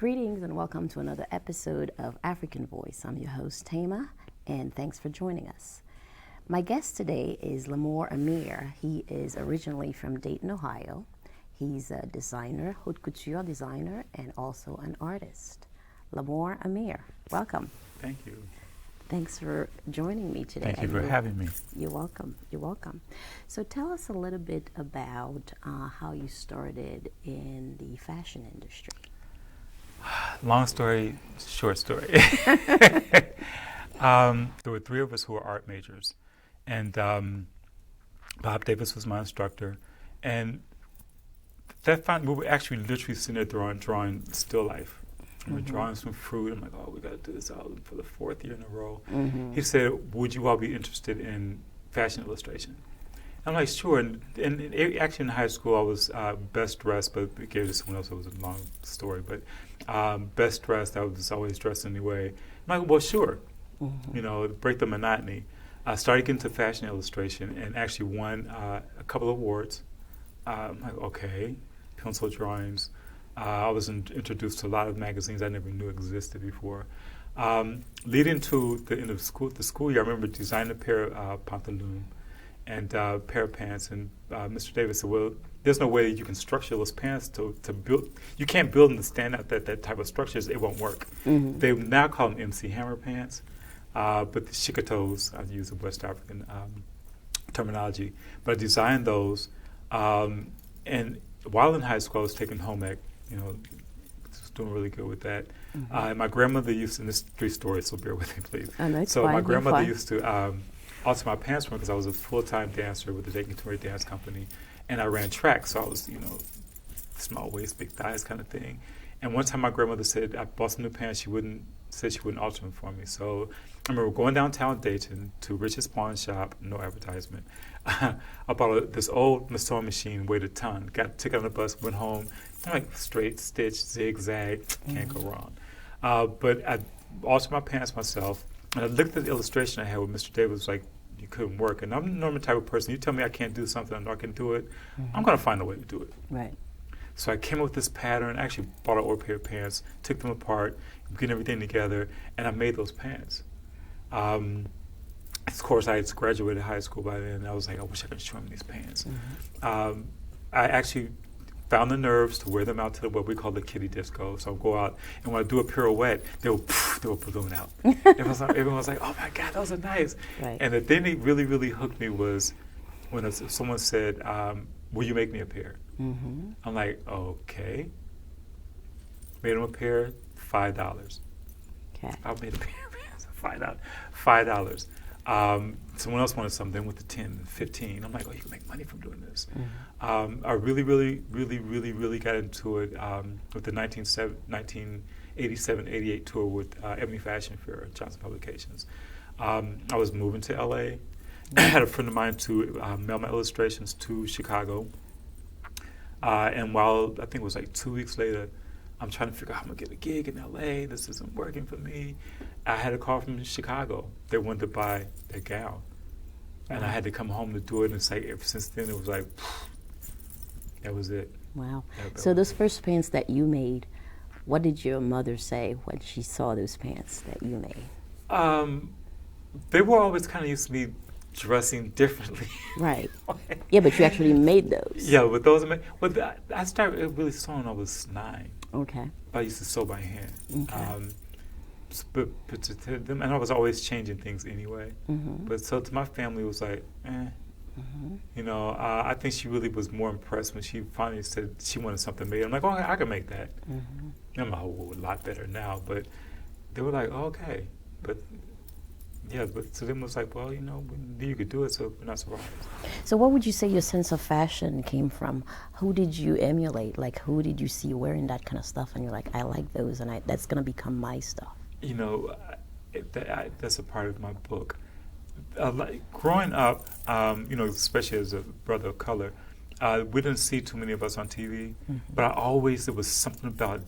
Greetings and welcome to another episode of African Voice. I'm your host, Tama, and thanks for joining us. My guest today is Ameer. He is originally from Dayton, Ohio. He's a designer, haute couture designer, and also an artist. Ameer, welcome. Thank you. Thanks for joining me today. Thank you for having me. You're welcome. You're welcome. So tell us a little bit about how you started in the fashion industry. Long story, short story. There were three of us who were art majors, and Bob Davis was my instructor, and we were actually literally sitting there drawing still life. We were drawing some fruit. I'm like, oh, we got to do this out for the fourth year in a row. He said, would you all be interested in fashion illustration? I'm like, sure. And actually in high school, I was best dressed, but it gave it to someone else. It was a long story. But best dressed, I was always dressed anyway. I'm like, well, sure. You know, break the monotony. I started getting into fashion illustration and actually won a couple of awards. I'm like, okay, pencil drawings. I was introduced to a lot of magazines I never knew existed before. Leading to the end of the school year, I remember designing a pair of pantaloons and a pair of pants, and Mr. Davis said, well, there's no way that you can structure those pants to build. You can't build them to stand out that type of structures. It won't work. They now call them MC Hammer pants, but the chicotos, I use a West African terminology, but I designed those. And while in high school, I was taking home ec, was doing really good with that. My grandmother used to, and this is 3 stories, so bear with me, please. So my grandmother used to alter my pants for me because I was a full-time dancer with the Dayton Contemporary Dance Company, and I ran track, so I was, small waist, big thighs kind of thing. And one time my grandmother said I bought some new pants, she wouldn't alter them for me. So I remember going downtown Dayton to Rich's Pawn Shop, no advertisement. I bought this old sewing machine, weighed a ton, took it on the bus, went home. I'm like, straight stitch, zigzag, can't go wrong. But I altered my pants myself, and I looked at the illustration I had with Mr. Davis, like, you couldn't work. And I'm the normal type of person, you tell me I can't do something, I know I can do it, I'm going to find a way to do it. Right. So I came up with this pattern, actually bought an old pair of pants, took them apart, getting everything together, and I made those pants. Of course, I had graduated high school by then, and I was like, I wish I could show them these pants. I actually found the nerves to wear them out to what we call the kiddie disco. So I'll go out, and when I do a pirouette, they will balloon out. Everyone was like, oh my God, those are nice. Right. And the thing that really, really hooked me was when someone said, will you make me a pair? I'm like, okay. Made them a pair, $5. Okay. I made a pair of pants $5. Someone else wanted something with the 10 and 15. I'm like, oh, you can make money from doing this. I really, really, really, really, really got into it with the 1987-88 tour with Ebony Fashion Fair at Johnson Publications. I was moving to LA. I had a friend of mine to mail my illustrations to Chicago. And while I think it was like 2 weeks later, I'm trying to figure out how I'm going to get a gig in LA. This isn't working for me. I had a call from Chicago. They wanted to buy that gown. And I had to come home to do it. And it's like, ever since then, it was like, that was it. Wow. So those first pants that you made, what did your mother say when she saw those pants that you made? They were always kind of used to me dressing differently. Right. Yeah, but you actually made those. Yeah, but those I started really sewing when I was 9. Okay. I used to sew by hand. Okay. But to them, and I was always changing things anyway. But so to my family, it was like, I think she really was more impressed when she finally said she wanted something made. I'm like, oh, I can make that. I'm a lot better now, but they were like, oh, okay. But to them it was like, well, we knew you could do it, so we're not surprised. So what would you say your sense of fashion came from? Who did you emulate? Like, who did you see wearing that kind of stuff, and you're like, I like those, and that's going to become my stuff? That's a part of my book. Growing up, especially as a brother of color, we didn't see too many of us on TV, but there was something about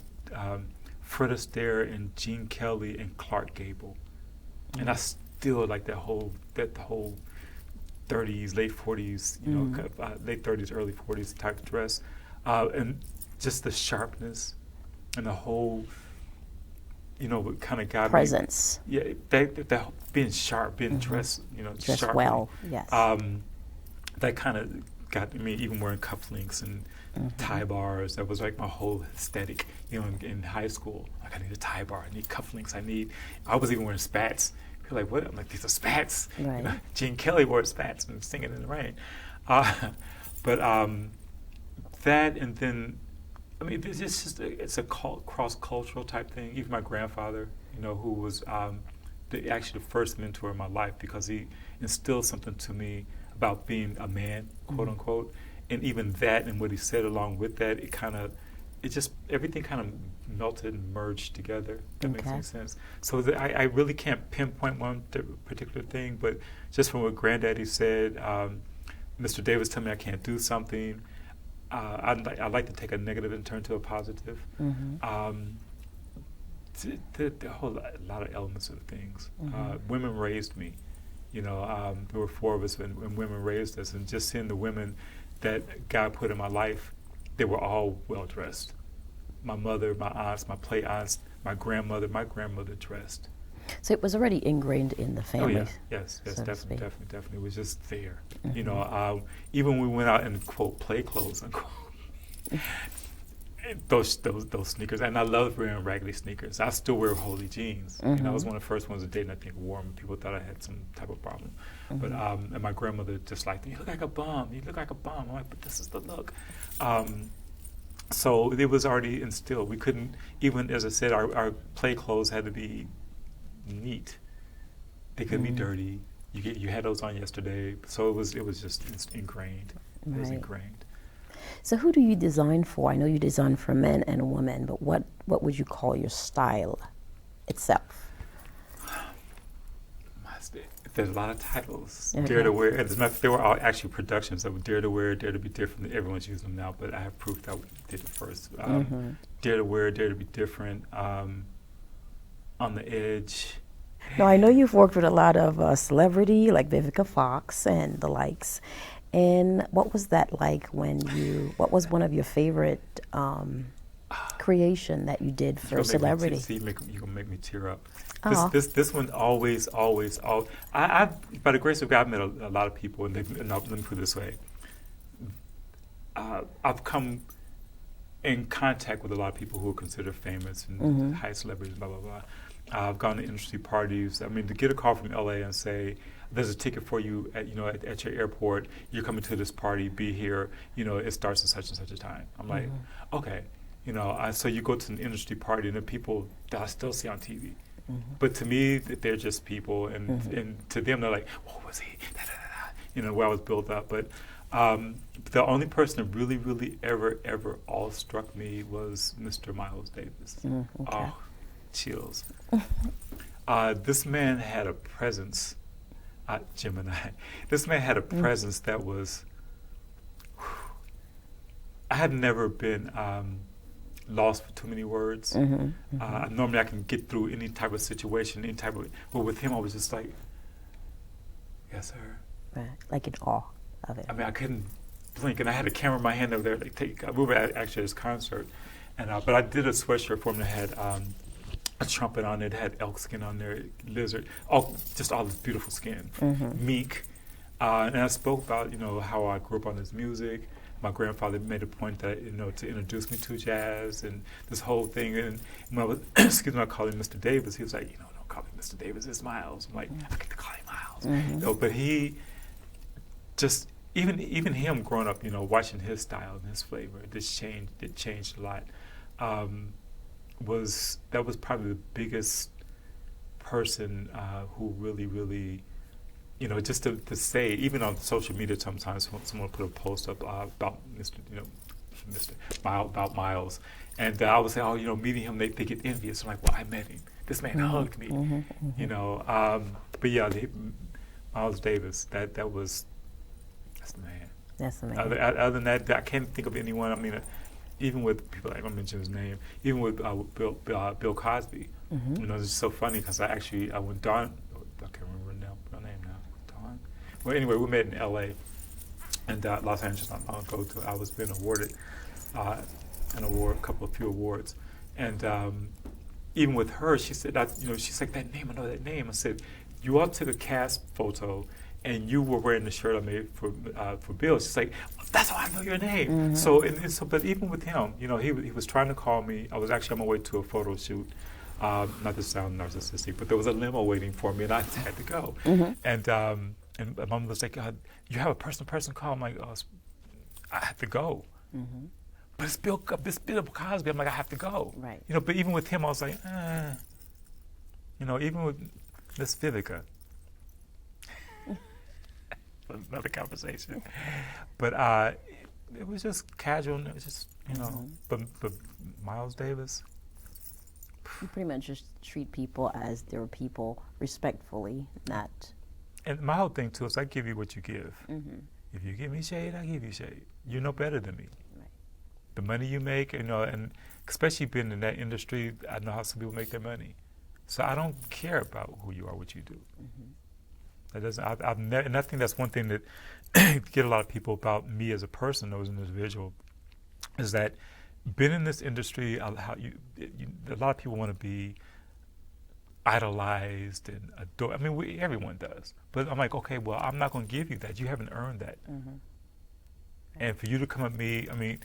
Fred Astaire and Gene Kelly and Clark Gable. And I still like that whole 30s, late 40s, late 30s, early 40s type of dress. And just the sharpness, and the whole, what kind of got Presence. me. Yeah, that being sharp, being dressed, Dressed sharply. well, yes. That kind of got me, even wearing cufflinks and tie bars. That was like my whole aesthetic, in high school. Like, I need a tie bar, I need cufflinks, I was even wearing spats. People are like, what? I'm like, these are spats. Right. Gene Kelly wore spats and singing in the rain. But that, and then, it's a cross-cultural type thing. Even my grandfather, who was actually the first mentor in my life, because he instilled something to me about being a man, quote unquote. And even that, and what he said along with that, everything kind of melted and merged together. That makes any sense. So I really can't pinpoint one particular thing, but just from what Granddaddy said, Mr. Davis told me I can't do something. I like to take a negative and turn to a positive. The whole lot of elements of things. Women raised me. There were 4 of us, and women raised us. And just seeing the women that God put in my life, they were all well dressed. My mother, my aunts, my play aunts, my grandmother dressed. So it was already ingrained in the family. Oh yeah, yes, so definitely. It was just there. Even when we went out in quote play clothes, unquote, those sneakers, and I love wearing raggedy sneakers. I still wear holy jeans. I was one of the first ones to date, and I think wore them. People thought I had some type of problem, but and my grandmother just liked, you look like a bum. You look like a bum. I'm like, but this is the look. So it was already instilled. We couldn't, even as I said, our play clothes had to be neat. They couldn't be dirty. You had those on yesterday, so it was just ingrained. It was ingrained. So who do you design for? I know you design for men and women, but what would you call your style itself? There's a lot of titles. Dare to Wear. They were all actually productions of Dare to Wear, Dare to Be Different. Everyone's using them now, but I have proof that we did it first. Dare to Wear, Dare to Be Different. On the Edge. Now, I know you've worked with a lot of celebrity, like Vivica Fox and the likes. And what was that like what was one of your favorite creation that you did for celebrity? You're going to make me tear up. This one always. I by the grace of God, I've met a lot of people, and let me put it this way. I've come in contact with a lot of people who are considered famous and high celebrities, blah, blah, blah. I've gone to industry parties. I mean, to get a call from LA and say, there's a ticket for you at your airport, you're coming to this party, be here, it starts at such and such a time. I'm like, okay. So you go to an industry party, and the people that I still see on TV. But to me, they're just people, and to them, they're like, what was he? Da, da, da, da. Where I was built up. But the only person that really, really ever awe-struck me was Mr. Miles Davis. Oh, chills. This man had a presence, Gemini. This man had a presence that was, I had never been lost for too many words. Normally I can get through any type of situation, but with him I was just like, yes sir. Right. Like in awe of it. I mean, I couldn't blink, and I had a camera in my hand over there. We were actually at his concert, and but I did a sweatshirt for him that had a trumpet on it, had elk skin on there, lizard, just all this beautiful skin, meek. And I spoke about how I grew up on his music. My grandfather made a point that to introduce me to jazz and this whole thing. And when I was I called him Mr. Davis. He was like, don't call me Mr. Davis. It's Miles. I'm like, I get to call him Miles. But he just even him growing up, watching his style and his flavor, it changed a lot. That was probably the biggest person who really. Just to say, even on social media, sometimes someone put a post up about about Miles, and I would say, meeting him, they get envious. I'm like, well, I met him. This man hugged me, But yeah, Miles Davis, that's the man. That's the man. Other than that, I can't think of anyone. I mean, even with people, I don't mention his name. Even with Bill Cosby, it's so funny because I went Don. I can't remember her name now. Well, anyway, we met in L.A. and Los Angeles not long ago. I was being awarded a few awards, And even with her, she said, she's like, that name, I know that name. I said, you all took a cast photo and you were wearing the shirt I made for Bill. She's like, that's how I know your name. Mm-hmm. So, but even with him, he was trying to call me. I was actually on my way to a photo shoot. Not to sound narcissistic, but there was a limo waiting for me, and I had to go. Mm-hmm. And my mom was like, "You have a person call." I'm like, "Oh, I have to go." Mm-hmm. But it's Bill Cosby. I'm like, I have to go. Right. But even with him, I was like, even with Miss Vivica. Another conversation. But it was just casual. And it was just, Mm-hmm. But Miles Davis. You pretty much just treat people as they're people respectfully, not. And my whole thing too is I give you what you give. Mm-hmm. If you give me shade, I give you shade. You know better than me. Right. The money you make, and especially being in that industry, I know how some people make their money. So I don't care about who you are, what you do. Mm-hmm. That doesn't. And I think that's one thing that get a lot of people about me as a person, or as an individual, is that being in this industry, a lot of people want to be idolized and adored. I mean, everyone does. But I'm like, okay, well, I'm not going to give you that. You haven't earned that. Mm-hmm. And for you to come at me, I mean,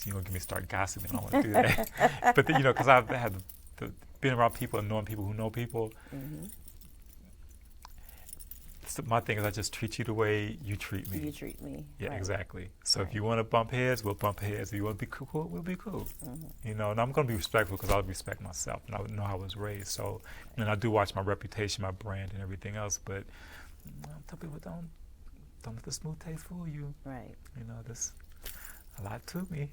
you're going to get me start gossiping. I don't want to do that. But, because I've had been around people and knowing people who know people. Mm-hmm. So my thing is I just treat you the way you treat me. You treat me. Yeah, right. exactly. So Right. if you want to bump heads, we'll bump heads. If you want to be cool, we'll be cool. Mm-hmm. And I'm going to be respectful because I respect myself and I know how I was raised. So, and I do watch my reputation, my brand, and everything else. But tell people don't let the smooth taste fool you. Right. There's a lot to me.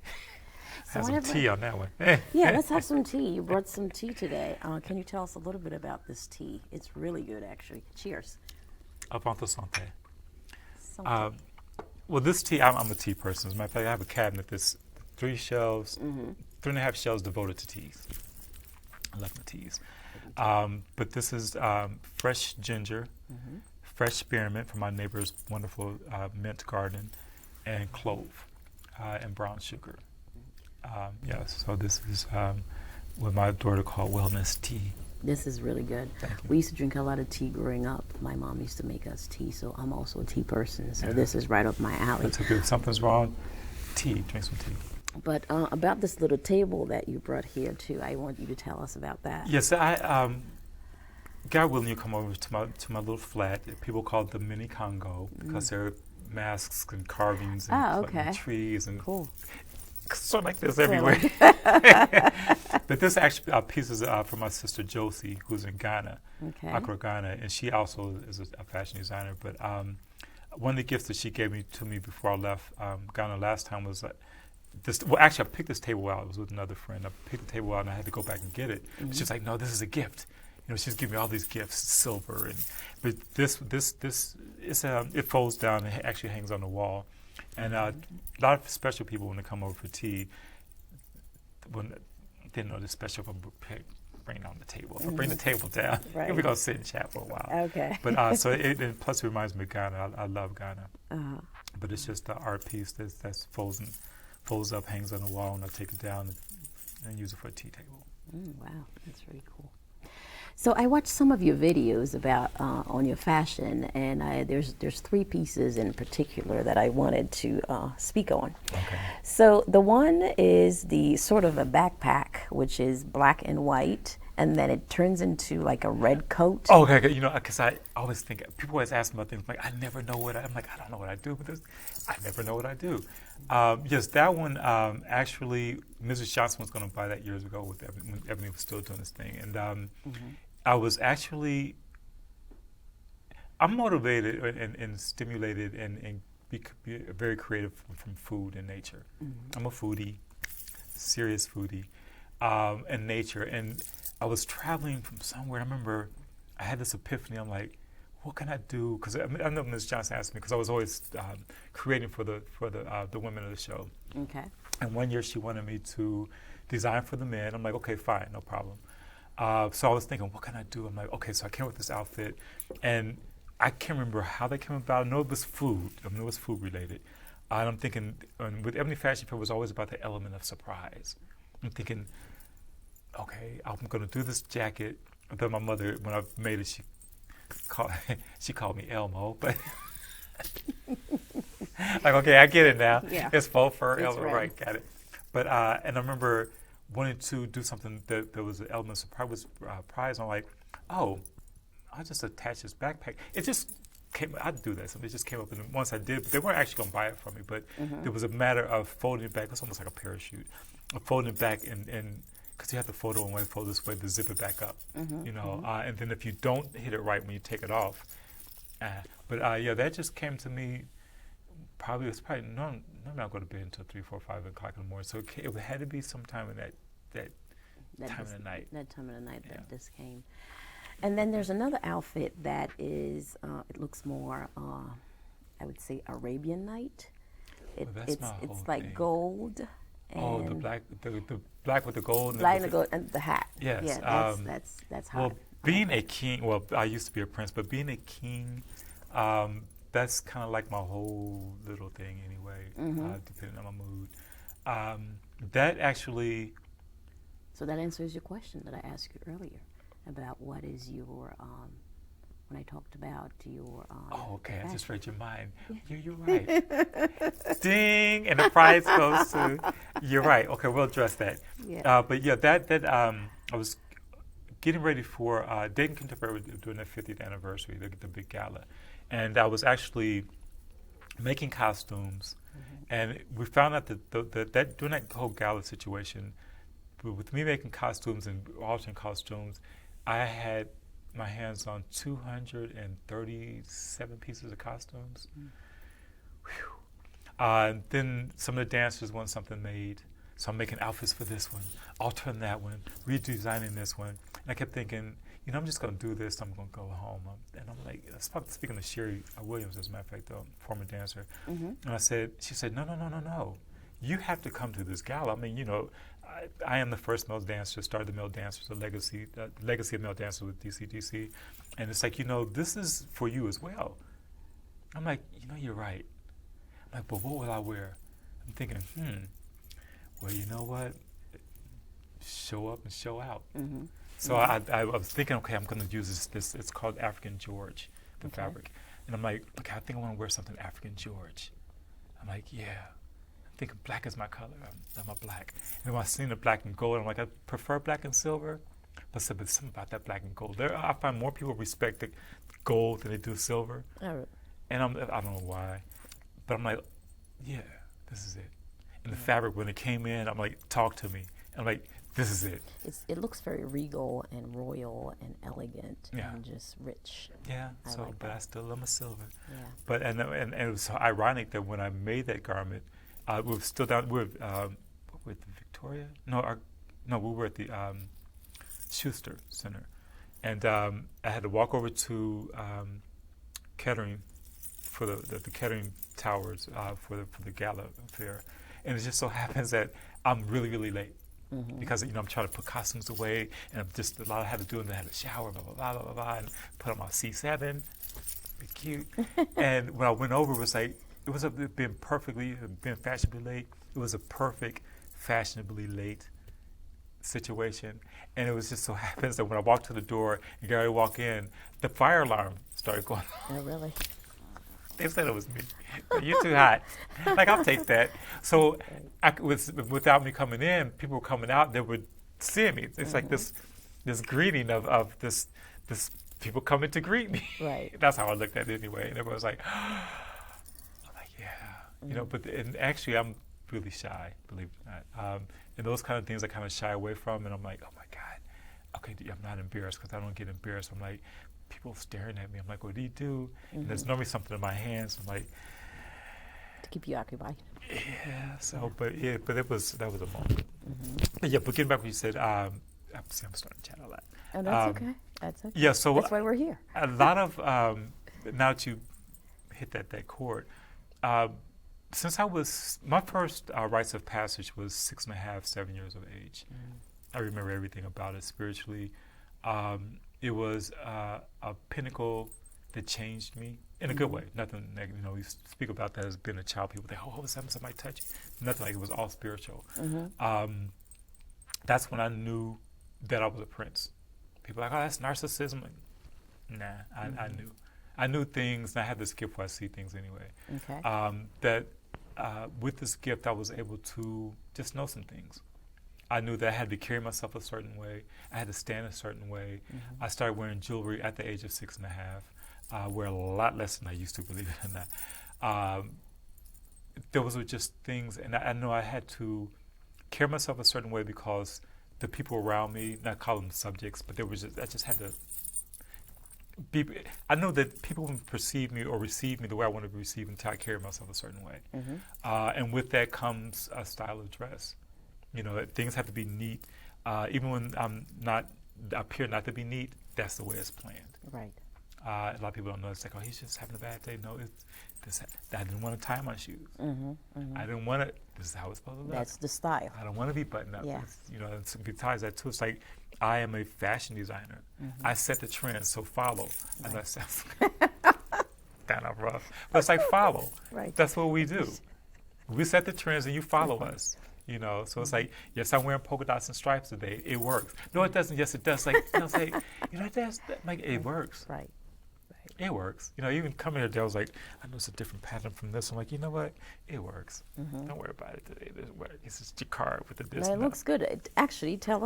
So Have some tea on that one. Yeah, let's have some tea. You brought some tea today. Can you tell us a little bit about this tea? It's really good, actually. Cheers. Avanto Santé. Something. Well, this tea, I'm a tea person. As a matter of fact, I have a cabinet that's 3 shelves, Mm-hmm. 3.5 shelves devoted to teas. I love my teas. But this is fresh ginger, Mm-hmm. fresh spearmint from my neighbor's wonderful mint garden, and clove and brown sugar. So this is what my daughter called wellness tea. This is really good. Thank you. We used to drink a lot of tea growing up. My mom used to make us tea, so I'm also a tea person. So Yeah. this is right up my alley. That's if something's wrong, drink some tea. But about this little table that you brought here too, I want you to tell us about that. Yes, God willing, you come over to my little flat. People call it the mini Congo because there are masks and carvings and, and trees and Cool. sort of like this everywhere. But this actually pieces from my sister Josie, who's in Ghana, Okay. Accra, Ghana, and she also is a fashion designer. But one of the gifts that she gave to me before I left Ghana last time was this. Well, actually, I picked this table out. It was with another friend. I picked the table out, and I had to go back and get it. Mm-hmm. She's like, "No, this is a gift." She's giving me all these gifts, silver, but this is it folds down and it actually hangs on the wall. And a lot of special people, when they come over for tea, when they know they're special, if I bring it on the table. If I bring the table down, Right. we're going to sit and chat for a while. Okay. But so and plus it reminds me of Ghana. I love Ghana. Uh-huh. But it's just the art piece that folds up, hangs on the wall, and I take it down and use it for a tea table. Wow, that's really cool. So I watched some of your videos about on your fashion, and there's 3 pieces in particular that I wanted to speak on. Okay. So the one is the sort of a backpack, which is black and white, and then it turns into like a red coat. Oh, okay. Because I always think, people always ask me about things, like, I never know I'm like, I don't know what I do with this. I never know what I do. Yes, that one, actually, Mrs. Johnson was going to buy that years ago when Ebony was still doing this thing. And I was actually, I'm motivated and stimulated and be very creative from food and nature. I'm a foodie, serious foodie, and nature. And I was traveling from somewhere. I remember I had this epiphany. I'm like, what can I do? Because I know Ms. Johnson asked me, because I was always creating for the women of the show. Okay. And one year she wanted me to design for the men. I'm like, okay, fine, no problem. So I was thinking, what can I do? I'm like, okay, so I came up with this outfit, and I can't remember how that came about. I know it was food. I know it was food related. And I'm thinking, with Ebony Fashion Fair, it was always about the element of surprise. I'm thinking, okay, I'm going to do this jacket. Then my mother, when I made it, called, she called me Elmo, but like, okay, I get it now. Yeah. It's faux fur, It's Elmo, right, got it. But, and I remember wanting to do something that there was an element of surprise, I'm like, oh, I'll just attach this backpack. It just came, I'd do that. So it just came up, and once I did, but they weren't actually going to buy it from me, but there was a matter of folding it back. It's almost like a parachute. Of folding it back, and because you have to fold it one way, fold this way to zip it back up, you know. And then if you don't hit it right when you take it off, yeah, that just came to me. It's probably no, I'm not going to bed until 3, 4, 5 o'clock in the morning. So it had to be sometime in that time of the night. That time of the night that this came. And then there's another outfit that is, it looks more, I would say, Arabian Night. It's like thing. Gold. And the black with the gold. Black and the gold and the hat. Yes. Yeah, that's hot. Well, being a king, I used to be a prince, but being a king, that's kind of like my whole little thing anyway, depending on my mood. That actually... So that answers your question that I asked you earlier about what is your, when I talked about your... okay, I just read your mind. You're right. Ding! And the prize goes to... You're right. Okay, we'll address that. Yeah. But yeah, that I was getting ready for Dayton Contemporary doing their 50th anniversary, the big gala. And I was actually making costumes. And we found out that during that whole gala situation, with me making costumes and altering costumes, I had my hands on 237 pieces of costumes. And then some of the dancers want something made. So I'm making outfits for this one, altering that one, redesigning this one. And I kept thinking, I'm just going to do this. I'm going to go home. And I'm like, speaking to Sherry Williams, as a matter of fact, the former dancer. And she said, no. You have to come to this gala. I mean, I am the first male dancer, started the male dancers, the legacy of male dancers with DCDC. And it's like, this is for you as well. I'm like, you're right. I'm like, but what will I wear? I'm thinking, well, you know what? Show up and show out. So I was thinking, okay, I'm going to use this. It's called African George, the fabric. And I'm like, okay, I think I want to wear something African George. I'm like, yeah. I'm thinking black is my color. I'm a black. And when I seen the black and gold, I'm like, I prefer black and silver. But something about that black and gold. I find more people respect the gold than they do silver. And I don't know why. But I'm like, yeah, this is it. And the fabric, when it came in, I'm like, talk to me. I'm like, this is it. It looks very regal and royal and elegant and just rich. Yeah. I still love my silver. Yeah. But and it was so ironic that when I made that garment, we were still down. We were with the Victoria. We were at the Schuster Center, and I had to walk over to Kettering for the Kettering Towers for the gala affair, and it just so happens that I'm really, really late. Because I'm trying to put costumes away, and just a lot I had to do, and then I had to shower, blah blah blah blah blah, and put on my C7, be cute. And when I went over, it was like being fashionably late. It was a perfect fashionably late situation, and it was just so happens that when I walked to the door and Gary walked in, the fire alarm started going on. Oh, really? They said it was me. You're too hot. Like, I'll take that. So without me coming in, people were coming out. They would see me. It's like this greeting of this people coming to greet me. Right. That's how I looked at it anyway. And everyone was like, I'm like, yeah. But and actually, I'm really shy, believe it or not. And those kind of things I kind of shy away from. And I'm like, oh, my God. Okay, I'm not embarrassed because I don't get embarrassed. I'm like, people staring at me. I'm like, what do you do? And there's normally something in my hands. I'm like, to keep you occupied. Yeah. So, but that was a moment. But yeah, but getting back what you said, I'm starting to chat a lot. Oh, that's okay. That's okay. Yeah. So that's why we're here. A lot of now that you hit that chord, since my first rites of passage was 6.5, 7 years of age. I remember everything about it spiritually. It was a pinnacle that changed me in a good way. Nothing negative. We speak about that as being a child. People think, oh, somebody touch you. Nothing like it. Was all spiritual. That's when I knew that I was a prince. People are like, oh, that's narcissism. Like, nah, I knew things, and I had this gift where I see things anyway. Okay. That with this gift, I was able to just know some things. I knew that I had to carry myself a certain way. I had to stand a certain way. I started wearing jewelry at the age of 6.5. I wear a lot less than I used to, believe it or not. Those were just things, and I know I had to carry myself a certain way because the people around me, not call them subjects, but I just had to be. I know that people wouldn't perceive me or receive me the way I want to be received until I carry myself a certain way. And with that comes a style of dress. You know, things have to be neat. Even when appear not to be neat, that's the way it's planned. Right. A lot of people don't know. It's like, oh, he's just having a bad day. No, I didn't want to tie my shoes. I didn't want to. This is how it's supposed to look. That's the style. I don't want to be buttoned up. Yeah. You know, and besides that too, it's like I am a fashion designer. I set the trend, so follow. Right. And that sounds kind of rough, but it's like follow. Right. That's what we do. We set the trends, and you follow us. You know, so it's like, yes, I'm wearing polka dots and stripes today. It works. No, it doesn't. Yes, it does. Like, you know, it's like, you know, it works. Right. It works. You know, even coming here today, I was like, I know it's a different pattern from this. I'm like, you know what? It works. Don't worry about it today. It's just your card with the this. No, it looks good. Actually, tell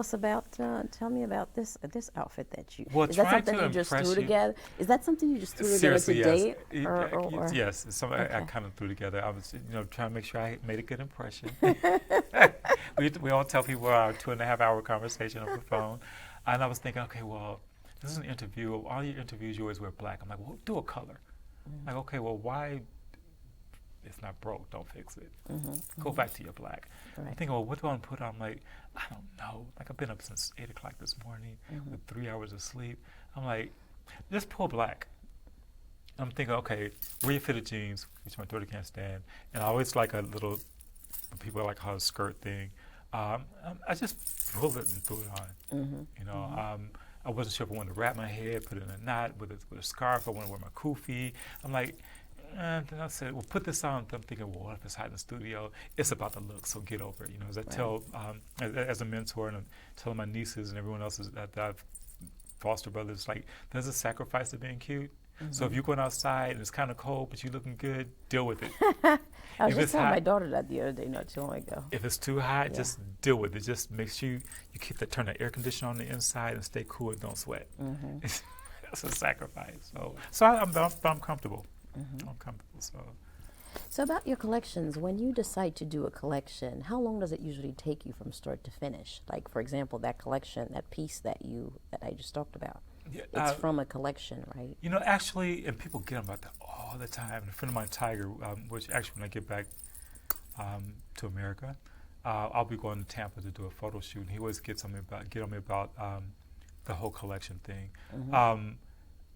me about this outfit that you. Well, is that something you just threw together? Is that something you just threw together today? Yes. Yes, it's something I kind of threw together. I was, you know, trying to make sure I made a good impression. we all tell people our 2.5-hour conversation over the phone, and I was thinking, okay, well, this is an interview. All your interviews, you always wear black. I'm like, well, do a color. I'm like, okay, well, why? It's not broke. Don't fix it. Go back to your black. Right. I'm thinking, well, what do I want to put on? I'm like, I don't know. Like, I've been up since 8 o'clock this morning with 3 hours of sleep. I'm like, just pull black. I'm thinking, okay, rear fitted jeans, which my daughter can't stand. And I always like a little, people like how a skirt thing. I just pulled it and threw it on. You know, I wasn't sure if I wanted to wrap my head, put it in a knot with a scarf. I want to wear my kufi. I'm like, then I said, well, put this on. I'm thinking, well, what if it's hot in the studio? It's about the look, so get over it. You know, as I tell, as a mentor, and I'm telling my nieces and everyone else that I've foster brothers, like, there's a sacrifice to being cute. So if you're going outside and it's kind of cold, but you're looking good, deal with it. I was just telling my daughter that the other day, not too long ago. If it's too hot, just deal with it. Just make sure you turn the air conditioner on the inside and stay cool and don't sweat. That's a sacrifice. So I'm comfortable. I'm comfortable. So about your collections, when you decide to do a collection, how long does it usually take you from start to finish? Like, for example, that collection, that piece that I just talked about. Yeah, it's from a collection, right? You know, actually, and people get about that all the time. And a friend of mine, Tiger, which actually when I get back to America, I'll be going to Tampa to do a photo shoot. And he always get on me about the whole collection thing.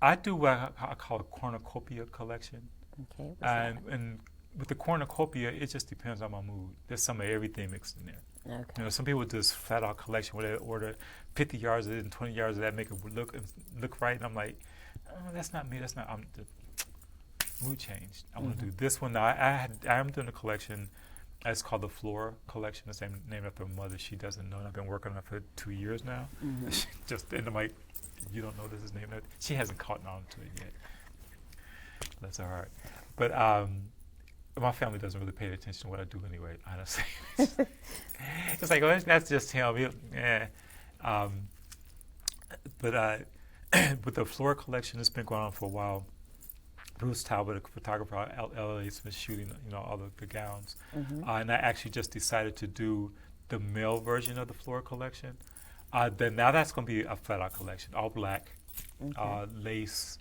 I do what I call a cornucopia collection. Okay. And with the cornucopia, it just depends on my mood. There's some of everything mixed in there. Okay. You know, some people do this flat out collection where they order 50 yards of it and 20 yards of that, make it look right. And I'm like, oh, that's not me. That's not. The mood changed. I want to do this one. Now I am doing a collection. It's called the Flora Collection. It's named after my mother. She doesn't know. And I've been working on it for 2 years now. And I'm like, you don't know this is named after. She hasn't caught on to it yet. That's all right. But my family doesn't really pay attention to what I do anyway, honestly. It's like, oh, that's just him. But with the Flora Collection, it's been going on for a while. Bruce Talbot, a photographer out of LA, has been shooting, all the gowns. And I actually just decided to do the male version of the Flora Collection. Then now that's going to be a flat-out collection, all black, lace,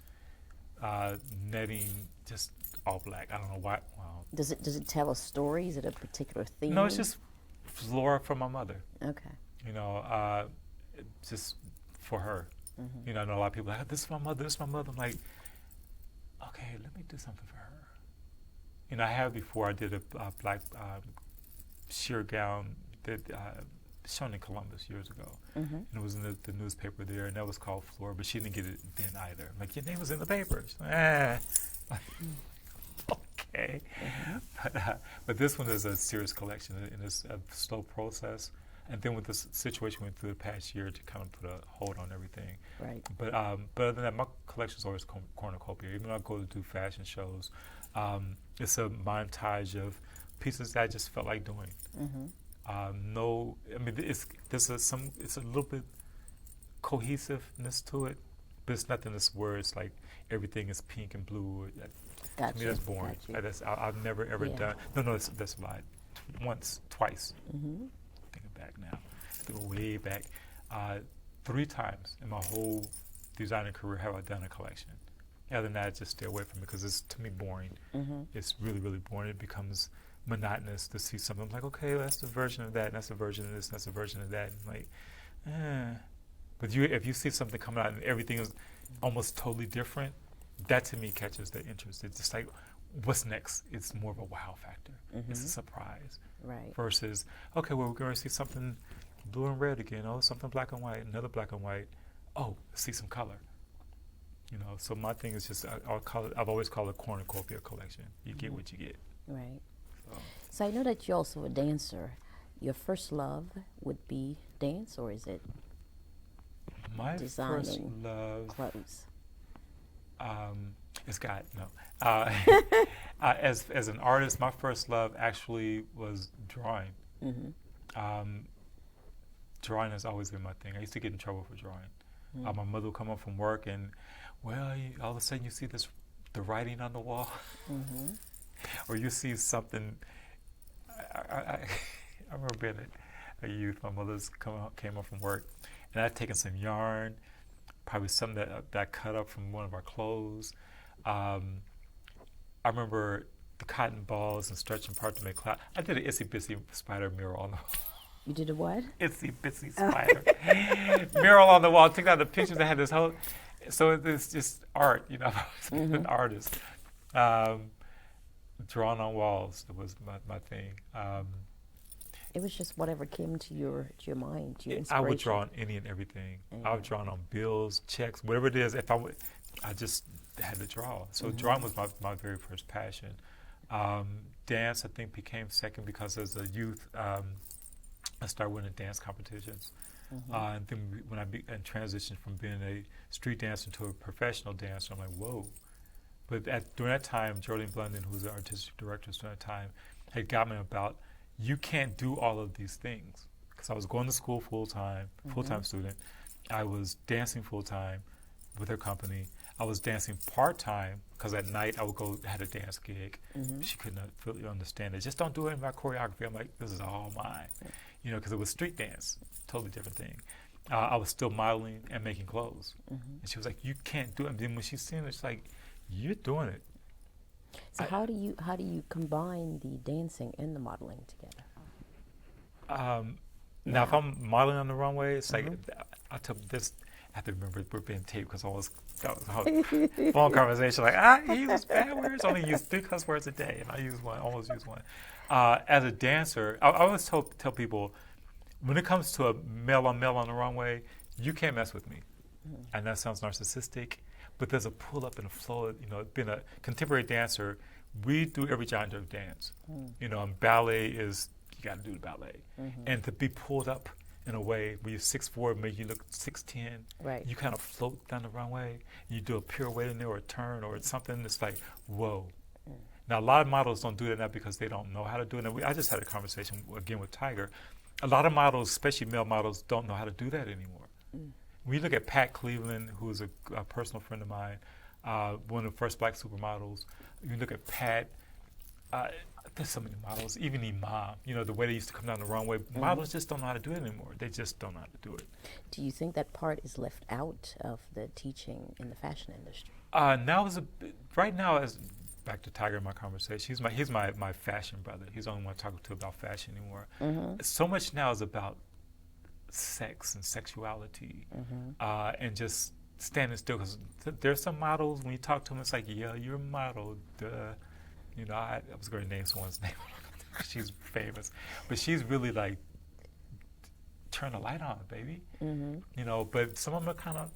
netting, just all black. I don't know why. Wow. Does it tell a story? Is it a particular theme? No, it's just Flora from my mother. Okay. Just for her. I know a lot of people are like, this is my mother, this is my mother. I'm like, okay, let me do something for her. I have before, I did a black sheer gown that shown in Columbus years ago. And it was in the newspaper there, and that was called Flora, but she didn't get it then either. I'm like, your name was in the paper. Okay. But this one is a serious collection, and it's a slow process. And then with this situation went through the past year to kind of put a hold on everything. Right. But other than that, my collection's always cornucopia. Even though I go to do fashion shows, it's a montage of pieces that I just felt like doing. No, I mean, it's a little bit cohesiveness to it, but it's nothing that's where it's like everything is pink and blue. Gotcha. To me, that's boring. I've never ever done. No, that's a lie. Twice. Thinking back now, way back, 3 times in my whole designing career have I done a collection. Other than that, I just stay away from it because it's, to me, boring. It's really, really boring. It becomes monotonous to see something. I'm like, okay, that's the version of that, and that's the version of this, and that's the version of that. And like, But if you see something coming out and everything is almost totally different, that to me catches the interest. It's just like, what's next? It's more of a wow factor. It's a surprise. Right. Versus, okay, well, we're going to see something blue and red again. Oh, something black and white, another black and white. Oh, see some color. So my thing is just, I've always called it a cornucopia collection. You get what you get. Right. So I know that you're also a dancer. Your first love would be dance, or is it my designing first love clothes? It's God, no. As an artist, my first love actually was drawing. Drawing has always been my thing. I used to get in trouble for drawing. My mother would come home from work and, all of a sudden you see the writing on the wall. Or you see something. I remember being a youth. My mother's came home from work, and I'd taken some yarn, probably something that I cut up from one of our clothes. I remember the cotton balls and stretching part to make cloud. I did an itsy bitsy spider mural on the wall. You did a what? Itsy bitsy spider mural on the wall. Took out the pictures. I had this whole. So it's just art. I was an artist. Drawing on walls was my thing. It was just whatever came to your mind, to your inspiration. I would draw on any and everything. I would draw on bills, checks, whatever it is. I just had to draw. So drawing was my very first passion. Dance, I think, became second because as a youth, I started winning dance competitions. And then when I transitioned from being a street dancer to a professional dancer, I'm like, whoa. But during that time, Jolene Blunden, who was the artistic director during that time, had got me about, you can't do all of these things. Because I was going to school full-time student. I was dancing full-time with her company. I was dancing part-time because at night I would had a dance gig. She couldn't really understand it. Just don't do it in my choreography. I'm like, this is all mine. Because it was street dance, totally different thing. I was still modeling and making clothes. And she was like, you can't do it. And then when she's seen it, she's like, you're doing it. So how do you combine the dancing and the modeling together? Now, if I'm modeling on the runway, it's like I took this. I have to remember we're being taped because that was a phone conversation. Like, he uses bad words. I only use 3 cuss words a day, and I almost use one. As a dancer, I always tell people, when it comes to a male on the runway, you can't mess with me. And that sounds narcissistic. But there's a pull up and a flow. Being a contemporary dancer, we do every genre of dance. And ballet is, you got to do the ballet. And to be pulled up in a way where you're 6'4", make you look 6'10". Right. You kind of float down the runway. You do a pirouette in there or a turn or something that's like, whoa. Now, a lot of models don't do that now because they don't know how to do it. And I just had a conversation again with Tiger. A lot of models, especially male models, don't know how to do that anymore. When you look at Pat Cleveland, who is a personal friend of mine, one of the first black supermodels, you look at Pat, there's so many models, even Imam, the way they used to come down the runway, models just don't know how to do it anymore. They just don't know how to do it. Do you think that part is left out of the teaching in the fashion industry? Right now, as back to Tiger in my conversation, he's my fashion brother. He's the only one I talk to about fashion anymore. So much now is about sex and sexuality and just standing still, because there's some models, when you talk to them, it's like, yeah, you're a model, duh. I was going to name someone's name. She's famous, but she's really like, turn the light on, baby. But some of them are kind of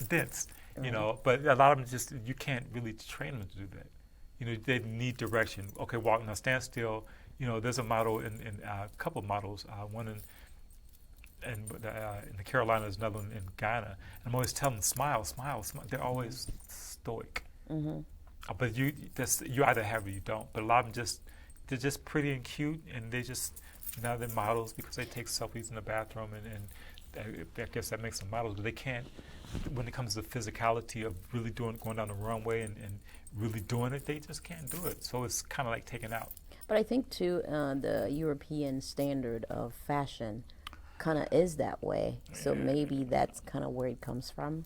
dense, but a lot of them just, you can't really train them to do that. You know, they need direction. Okay, walk now, stand still. You know, there's a model in a couple of models. One in the Carolinas, another one in Ghana. And I'm always telling them, smile, smile, smile. They're always stoic. But you either have or you don't. But a lot of them they're just pretty and cute, and now they're models because they take selfies in the bathroom, and I guess that makes them models. But they can't, when it comes to the physicality of really going down the runway and really doing it, they just can't do it. So it's kind of like taken out. But I think too, the European standard of fashion kind of is that way. So maybe that's kind of where it comes from.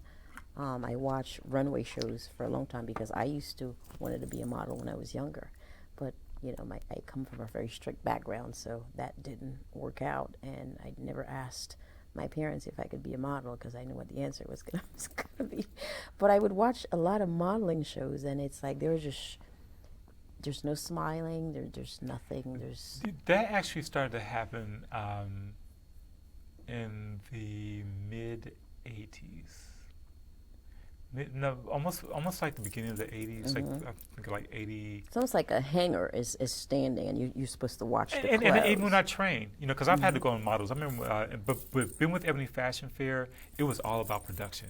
I watched runway shows for a long time because I wanted to be a model when I was younger. But, you know, I come from a very strict background, so that didn't work out. And I never asked my parents if I could be a model because I knew what the answer was going to be. But I would watch a lot of modeling shows, and it's like there's no smiling, there's nothing. That actually started to happen in the mid 80s. No, almost like the beginning of the 80s, like I think like 80. It's almost like a hanger is standing, and you're supposed to watch the clothes. And even when I trained, you know, because I've had to go on models. I remember, but being with Ebony Fashion Fair, it was all about production,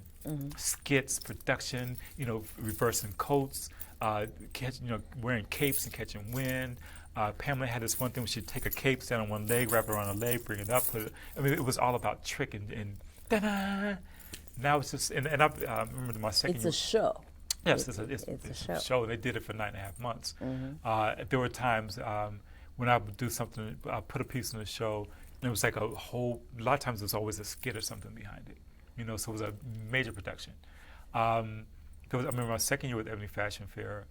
skits, production. You know, reversing coats, wearing capes and catching wind. Pamela had this one thing where she'd take a cape, stand on one leg, wrap it around a leg, bring it up, put it. I mean, it was all about trick and da-da. Now it's just, and I remember my second year. It's a show. Yes, it's a show. They did it for 9.5 months. There were times when I would do something, I put a piece in the show, and it was like a lot of times there's always a skit or something behind it. You know, so it was a major production. I remember my second year with Ebony Fashion Fair,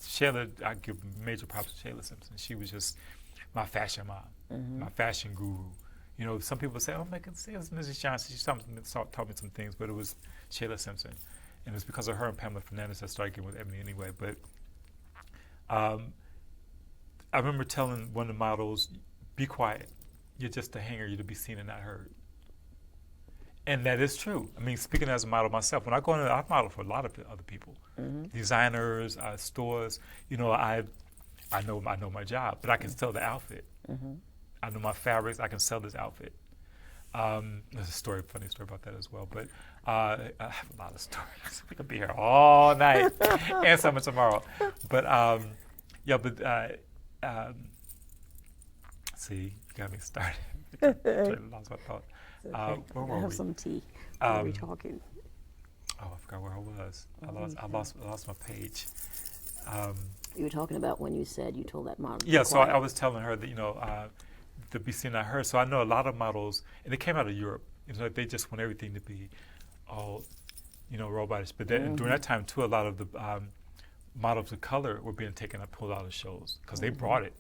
Shayla, I give major props to Shayla Simpson. She was just my fashion mom, my fashion guru. You know, some people say, "Oh my God, it was Mrs. Johnson." She taught me some things, but it was Shayla Simpson, and it was because of her and Pamela Fernandez I started getting with Ebony anyway. But I remember telling one of the models, "Be quiet. You're just a hanger. You're to be seen and not heard." And that is true. I mean, speaking as a model myself, when I go in, I model for a lot of other people, designers, stores. You know, I know my job, but I can sell the outfit. I know my fabrics. I can sell this outfit. There's a funny story about that as well. But I have a lot of stories. We could be here all night and some tomorrow. But see, you got me started. Lost my thought. Okay. Where were we? Have some tea. Where were we talking? Oh, I forgot where I was. I lost my page. You were talking about when you said you told that model. Yeah, so I was telling her that, you know, to be seen, I heard. So I know a lot of models, and they came out of Europe. You know, they just want everything to be all, you know, robotish. But then, during that time too, a lot of the models of color were being pulled out of shows because they brought it.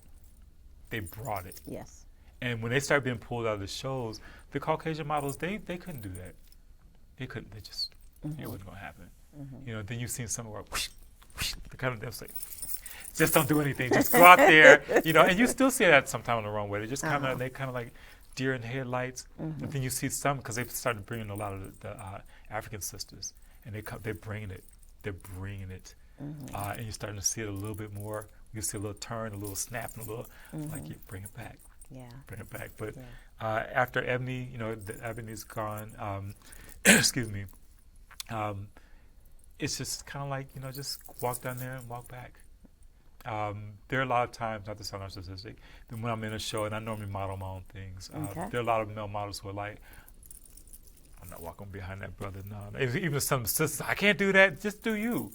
They brought it. Yes. And when they started being pulled out of the shows, the Caucasian models, they couldn't do that. They couldn't. They just, it wasn't going to happen. You know, then you've seen some where, whoosh, whoosh, the kind of them say, just don't do anything. Just go out there, you know. And you still see that sometime on the runway. They just kind of like deer in headlights. But then you see some because they've started bringing a lot of the African sisters, and they're bringing it. They're bringing it, and you're starting to see it a little bit more. You see a little turn, a little snap, and a little like you bring it back. Yeah. Bring it back. But after Ebony, you know, Ebony's gone. Excuse me. It's just kind of like, you know, just walk down there and walk back. There are a lot of times, not to sound narcissistic, that when I'm in a show and I normally model my own things, there are a lot of male models who are like, I'm not walking behind that brother. No. Even some sisters, I can't do that. Just do you.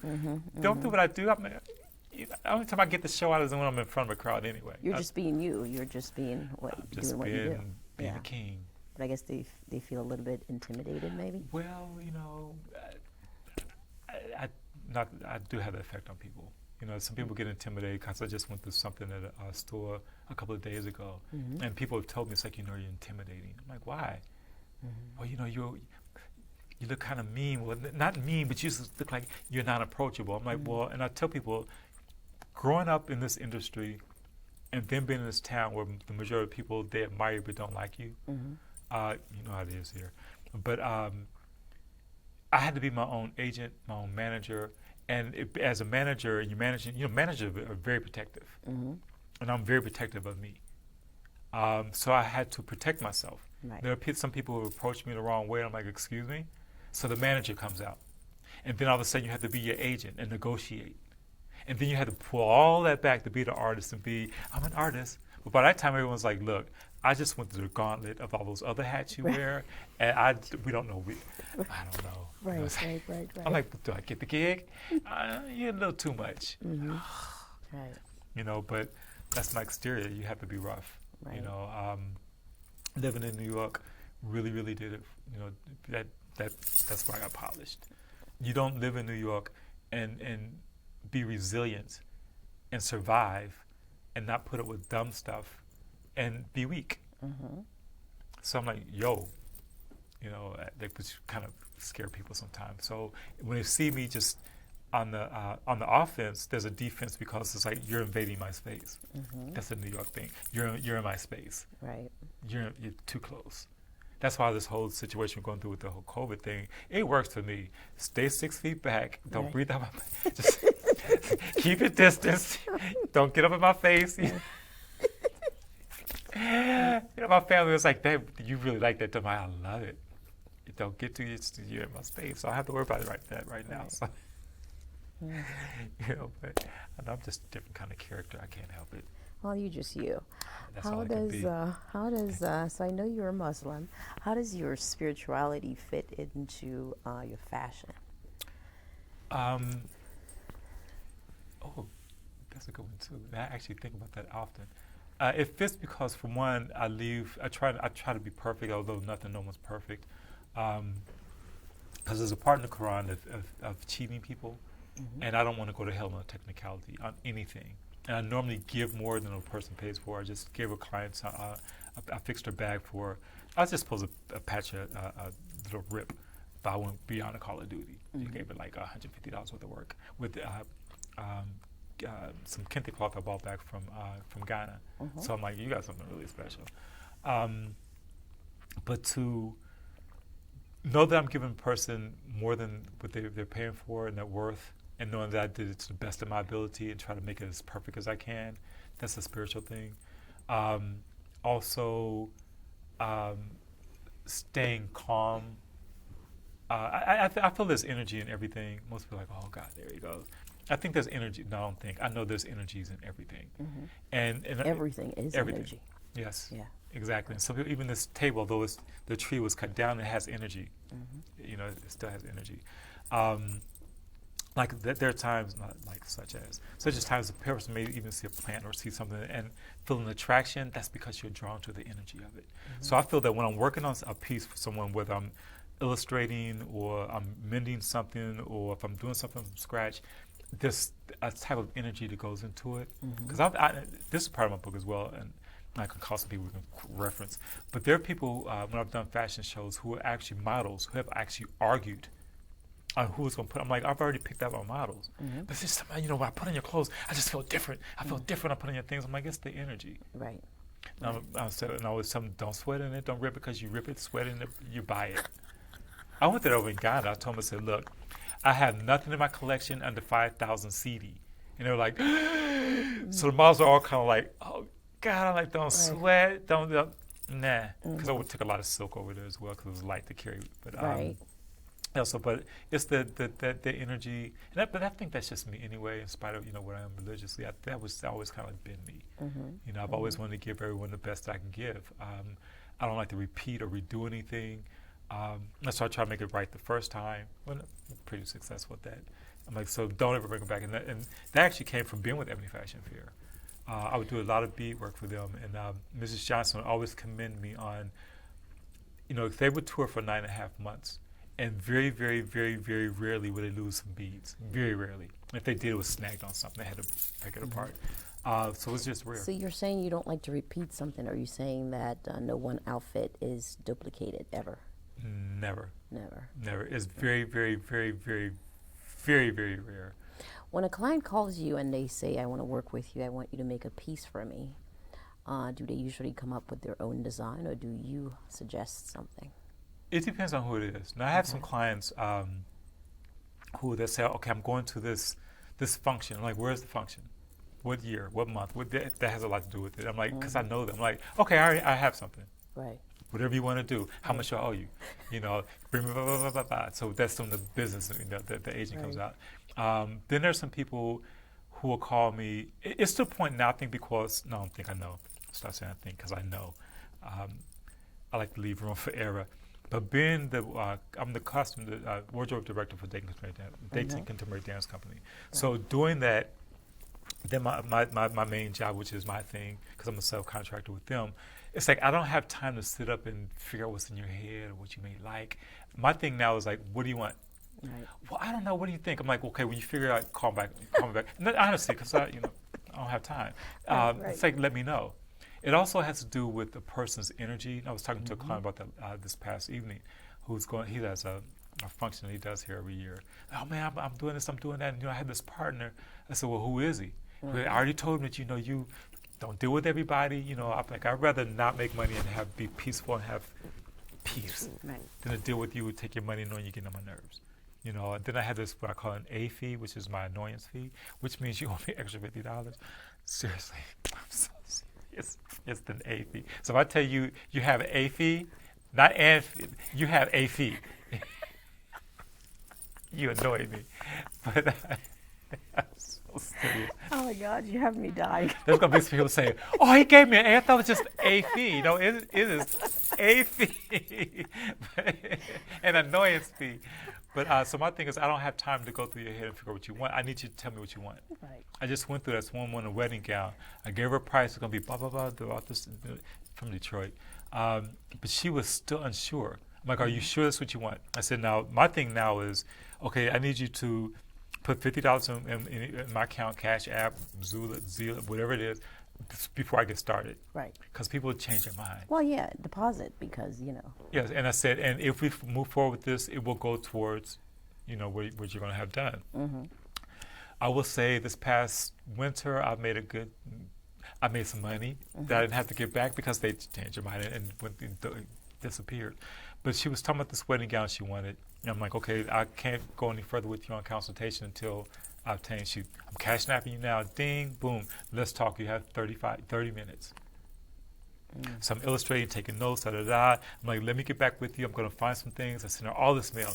Don't do what I do. The only time I get the show out is when I'm in front of a crowd anyway. You're just being you. You're just being what you do. Being a king. But I guess they feel a little bit intimidated, maybe. Well, you know, I do have that effect on people. You know, some people get intimidated because I just went through something at a store a couple of days ago, and people have told me, it's like, you know, you're intimidating. I'm like, why? Well, you know, you look kind of mean. Well, not mean, but you just look like you're not approachable. I'm like, well, and I tell people, growing up in this industry and then being in this town where the majority of people, they admire you but don't like you, you know how it is here. But I had to be my own agent, my own manager, And as a manager, managers are very protective, and I'm very protective of me. So I had to protect myself. Right. There are some people who approach me the wrong way, and I'm like, excuse me? So the manager comes out. And then all of a sudden you have to be your agent and negotiate. And then you have to pull all that back to be the artist and I'm an artist. But by that time, everyone's like, look, I just went through the gauntlet of all those other hats you wear, and we don't know. I don't know. Right. I'm like, do I get the gig? You're a little too much. Right. But that's my exterior. You have to be rough. Right. Living in New York really, really did it. That's where I got polished. You don't live in New York and be resilient and survive and not put up with dumb stuff and be weak. So I'm like, which kind of scare people sometimes. So when they see me just on the offense, there's a defense because it's like you're invading my space. That's a New York thing. You're in my space. Right. You're too close. That's why this whole situation we're going through with the whole COVID thing, it works for me. Stay 6 feet back. Don't breathe out my just keep your distance. Don't get up in my face. My family was like, "Babe, you really like that?" I love it. Don't get too used to you in my space. So I have to worry about it right now. So, but I'm just a different kind of character. I can't help it. Well, you're just you. That's all I can be. So I know you're a Muslim. How does your spirituality fit into your fashion? That's a good one too. I actually think about that often. It fits because, for one, I try to be perfect, although no one's perfect. Because there's a part in the Quran of cheating people, and I don't want to go to hell on a technicality on anything. And I normally give more than a person pays for. I just gave a client, I fixed her bag for, I was just supposed to patch a little rip, but I went beyond a Call of Duty. You gave it like $150 worth of work with some kente cloth I bought back from Ghana. So I'm like, you got something really special. But to know that I'm giving a person more than what they're paying for and their worth, and knowing that I did it to the best of my ability and try to make it as perfect as I can, that's a spiritual thing. Also, staying calm. I feel there's energy in everything. Most people are like, oh God, there he goes. I think there's energy. No, I don't think. I know there's energies in everything. And everything is energy. Yes. Yeah. Exactly. And so even this table, though the tree was cut down, it has energy. It still has energy. There are times, not like such as times a person may even see a plant or see something and feel an attraction. That's because you're drawn to the energy of it. So I feel that when I'm working on a piece for someone, whether I'm illustrating or I'm mending something or if I'm doing something from scratch, there's a type of energy that goes into it. Because this is part of my book as well, and I can call some people we can reference. But there are people, when I've done fashion shows, who are actually models, who have actually argued on who was going to put. I'm like, I've already picked out my models. But it's just somebody, when I put on your clothes, I just feel different. I feel different. I put on your things. I'm like, it's the energy. Right. I said, and I always tell them, don't sweat in it. Don't rip it because you rip it, sweat in it, you buy it. I went there over in Ghana. I told them, I said, look, I have nothing in my collection under 5,000 CD. And they were like, so the models are all kind of like, oh, God, I'm like, don't sweat, don't, nah. Because I took a lot of silk over there as well because it was light to carry. But but it's the energy, but I think that's just me anyway. In spite of what I am religiously, that was always kind of been me. I've always wanted to give everyone the best I can give. I don't like to repeat or redo anything. So I try to make it right the first time. Well, I'm pretty successful at that. I'm like, so don't ever bring it back. And that actually came from being with Ebony Fashion Fair. I would do a lot of bead work for them, and Mrs. Johnson would always commend me on, they would tour for 9.5 months. And very, very, very, very rarely would they lose some beads. Very rarely. If they did, it was snagged on something. They had to pick it apart. So it's just rare. So you're saying you don't like to repeat something, or are you saying that no one outfit is duplicated ever? Never. Never. Never. It's very, very, very, very, very, very rare. When a client calls you and they say, I want to work with you, I want you to make a piece for me, do they usually come up with their own design, or do you suggest something? It depends on who it is. Now, I have some clients, who they say, okay, I'm going to this function. I'm like, where's the function? What year? What month? That has a lot to do with it. I'm like, because I know them. I'm like, okay, I have something. Right. Whatever you want to do. How much I owe you? Bring me blah, blah, blah, blah, blah. So that's some of the business, the agent comes out. Then there's some people who will call me. It's to the point now, I think, because, no, I don't think I know. Stop saying I think, because I know. I like to leave room for error. But being I'm the wardrobe director for Dayton Contemporary Dance Company. Right. So doing that, then my main job, which is my thing, because I'm a subcontractor with them, it's like I don't have time to sit up and figure out what's in your head or what you may like. My thing now is like, what do you want? Right. Well, I don't know. What do you think? I'm like, okay, when you figure out, call me back. And honestly, because I don't have time. Right. It's like, let me know. It also has to do with the person's energy. I was talking to a client about that this past evening, he has a function that he does here every year. Oh man, I'm doing this, I'm doing that. And I had this partner. I said, well, who is he? Mm-hmm. I already told him that you don't deal with everybody. I'm like, I'd rather not make money and be peaceful and have peace than to deal with you and take your money knowing you're getting on my nerves. And then I had this, what I call an A fee, which is my annoyance fee, which means you owe me extra $50. Seriously, I'm so serious. It's an A fee. So if I tell you you have an A fee, not an fee, you have a fee. You annoy me. But I'm so serious. Oh my God, you have me dying. There's going to be some people saying, oh, he gave me an A. I thought it was just a fee. It is a fee. An annoyance fee. But so my thing is, I don't have time to go through your head and figure out what you want. I need you to tell me what you want. Right. I just went through this one a wedding gown. I gave her a price. It's going to be blah, blah, blah, about this from Detroit. But she was still unsure. I'm like, are you sure that's what you want? I said, now, my thing now is, okay, I need you to put $50 in my account, Cash App, Zula, whatever it is, before I get started. Right. Because people change their mind. Well, yeah, deposit because, Yes, and I said, and if we move forward with this, it will go towards, what you're going to have done. Mm-hmm. I will say this past winter, I made some money that I didn't have to give back because they changed their mind and disappeared. But she was talking about this wedding gown she wanted. And I'm like, okay, I can't go any further with you on consultation until I obtain. I'm cash snapping you now. Ding, boom. Let's talk. You have 30 minutes. So I'm illustrating, taking notes, da-da-da. I'm like, let me get back with you. I'm going to find some things. I send her all this mail.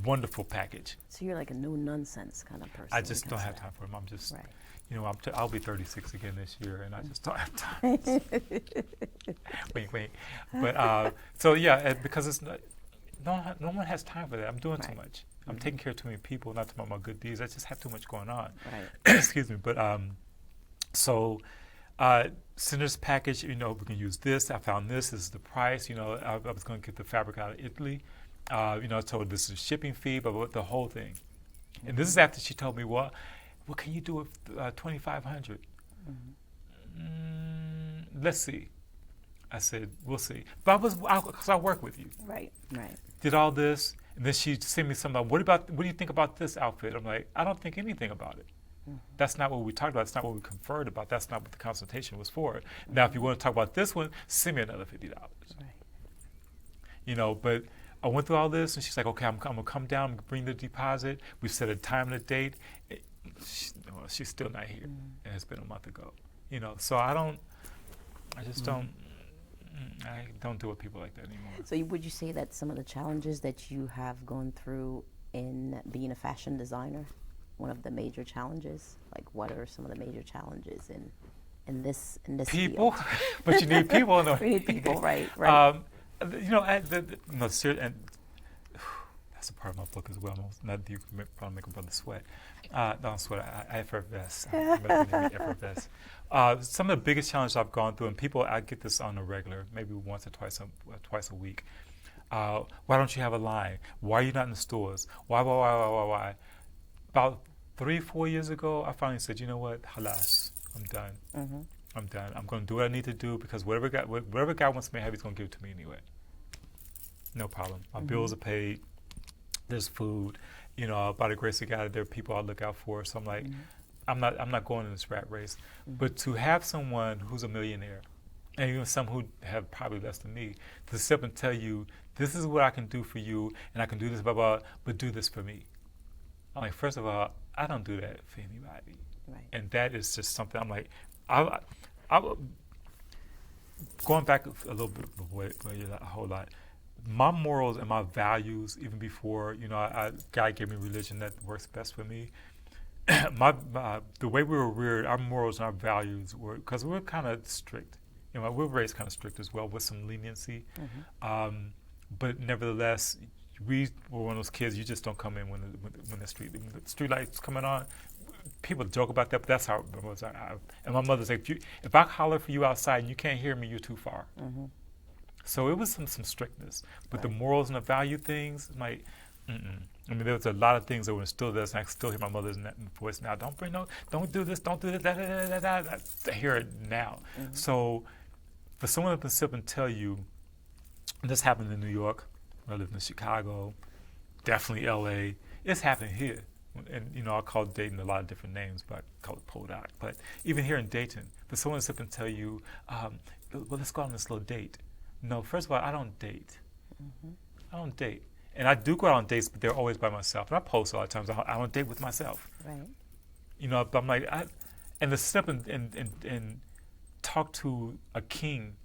Wonderful package. So you're like a no-nonsense kind of person. I just don't have time for him. I'm just, I'll be 36 again this year, and I just don't have time. wink. But, so yeah, because it's not, no one has time for that. I'm doing too much. I'm taking care of too many people, not talking about my good deeds. I just have too much going on. Right. Excuse me. But, send this package, we can use this. I found this is the price. I was going to get the fabric out of Italy. I told her this is a shipping fee, but the whole thing. And this is after she told me, what can you do with $2,500? Let's see. I said, we'll see. But because I work with you. Right. Did all this, and then she sent me something. What do you think about this outfit? I'm like, I don't think anything about it. That's not what we talked about. That's not what we conferred about. That's not what the consultation was for. Now, if you want to talk about this one, send me another $50. Right. But I went through all this, and she's like, okay, I'm going to come down and bring the deposit. We set a time and a date. She's still not here, and it's been a month ago. So I don't deal with people like that anymore. So would you say that some of the challenges that you have gone through in being a fashion designer, one of the major challenges? Like, what are some of the major challenges in this people? Field? But you need people. No. We need people, right. That's a part of my book as well. Not you probably make a brother sweat. Don't sweat. I effervesce. Effervesce. Some of the biggest challenges I've gone through, and I get this on a regular, maybe once or twice a week. Why don't you have a line? Why are you not in the stores? Why? About 3-4 years ago, I finally said, you know what, halas, I'm done. Mm-hmm. I'm done. I'm going to do what I need to do because whatever God wants me to have, He's going to give it to me anyway. No problem. My bills are paid. There's food. By the grace of God, there are people I look out for. So I'm like, I'm not going in this rat race. But to have someone who's a millionaire, and even some who have probably less than me, to step and tell you, this is what I can do for you, and I can do this, blah, blah, but do this for me. I'm like, first of all, I don't do that for anybody. Right. And that is just something I'm like, I going back a little bit, a whole lot. My morals and my values, even before, God gave me religion that works best for me. The way we were reared, our morals and our values were, because we were kind of strict. We were raised kind of strict as well, with some leniency. Mm-hmm. But nevertheless, we were one of those kids. You just don't come in when the street lights coming on. People joke about that, but that's how it was. And my mother said, if I holler for you outside and you can't hear me, you're too far. Mm-hmm. So it was some strictness. But the morals and the value things, like, I mean, there was a lot of things that were instilled in us, and I still hear my mother's voice now. Don't do this, don't do that. I hear it now. Mm-hmm. So for someone to sit up and tell you, this happened in New York, I lived in Chicago, definitely LA, it's happening here. And, I call Dayton a lot of different names, but I call it Podot. But even here in Dayton, for someone to sit up and tell you, well, let's go on this little date. No, first of all, I don't date. Mm-hmm. I don't date. And I do go out on dates, but they're always by myself. And I post a lot of times, I don't date with myself. Right. But I'm like, and to step and talk to a king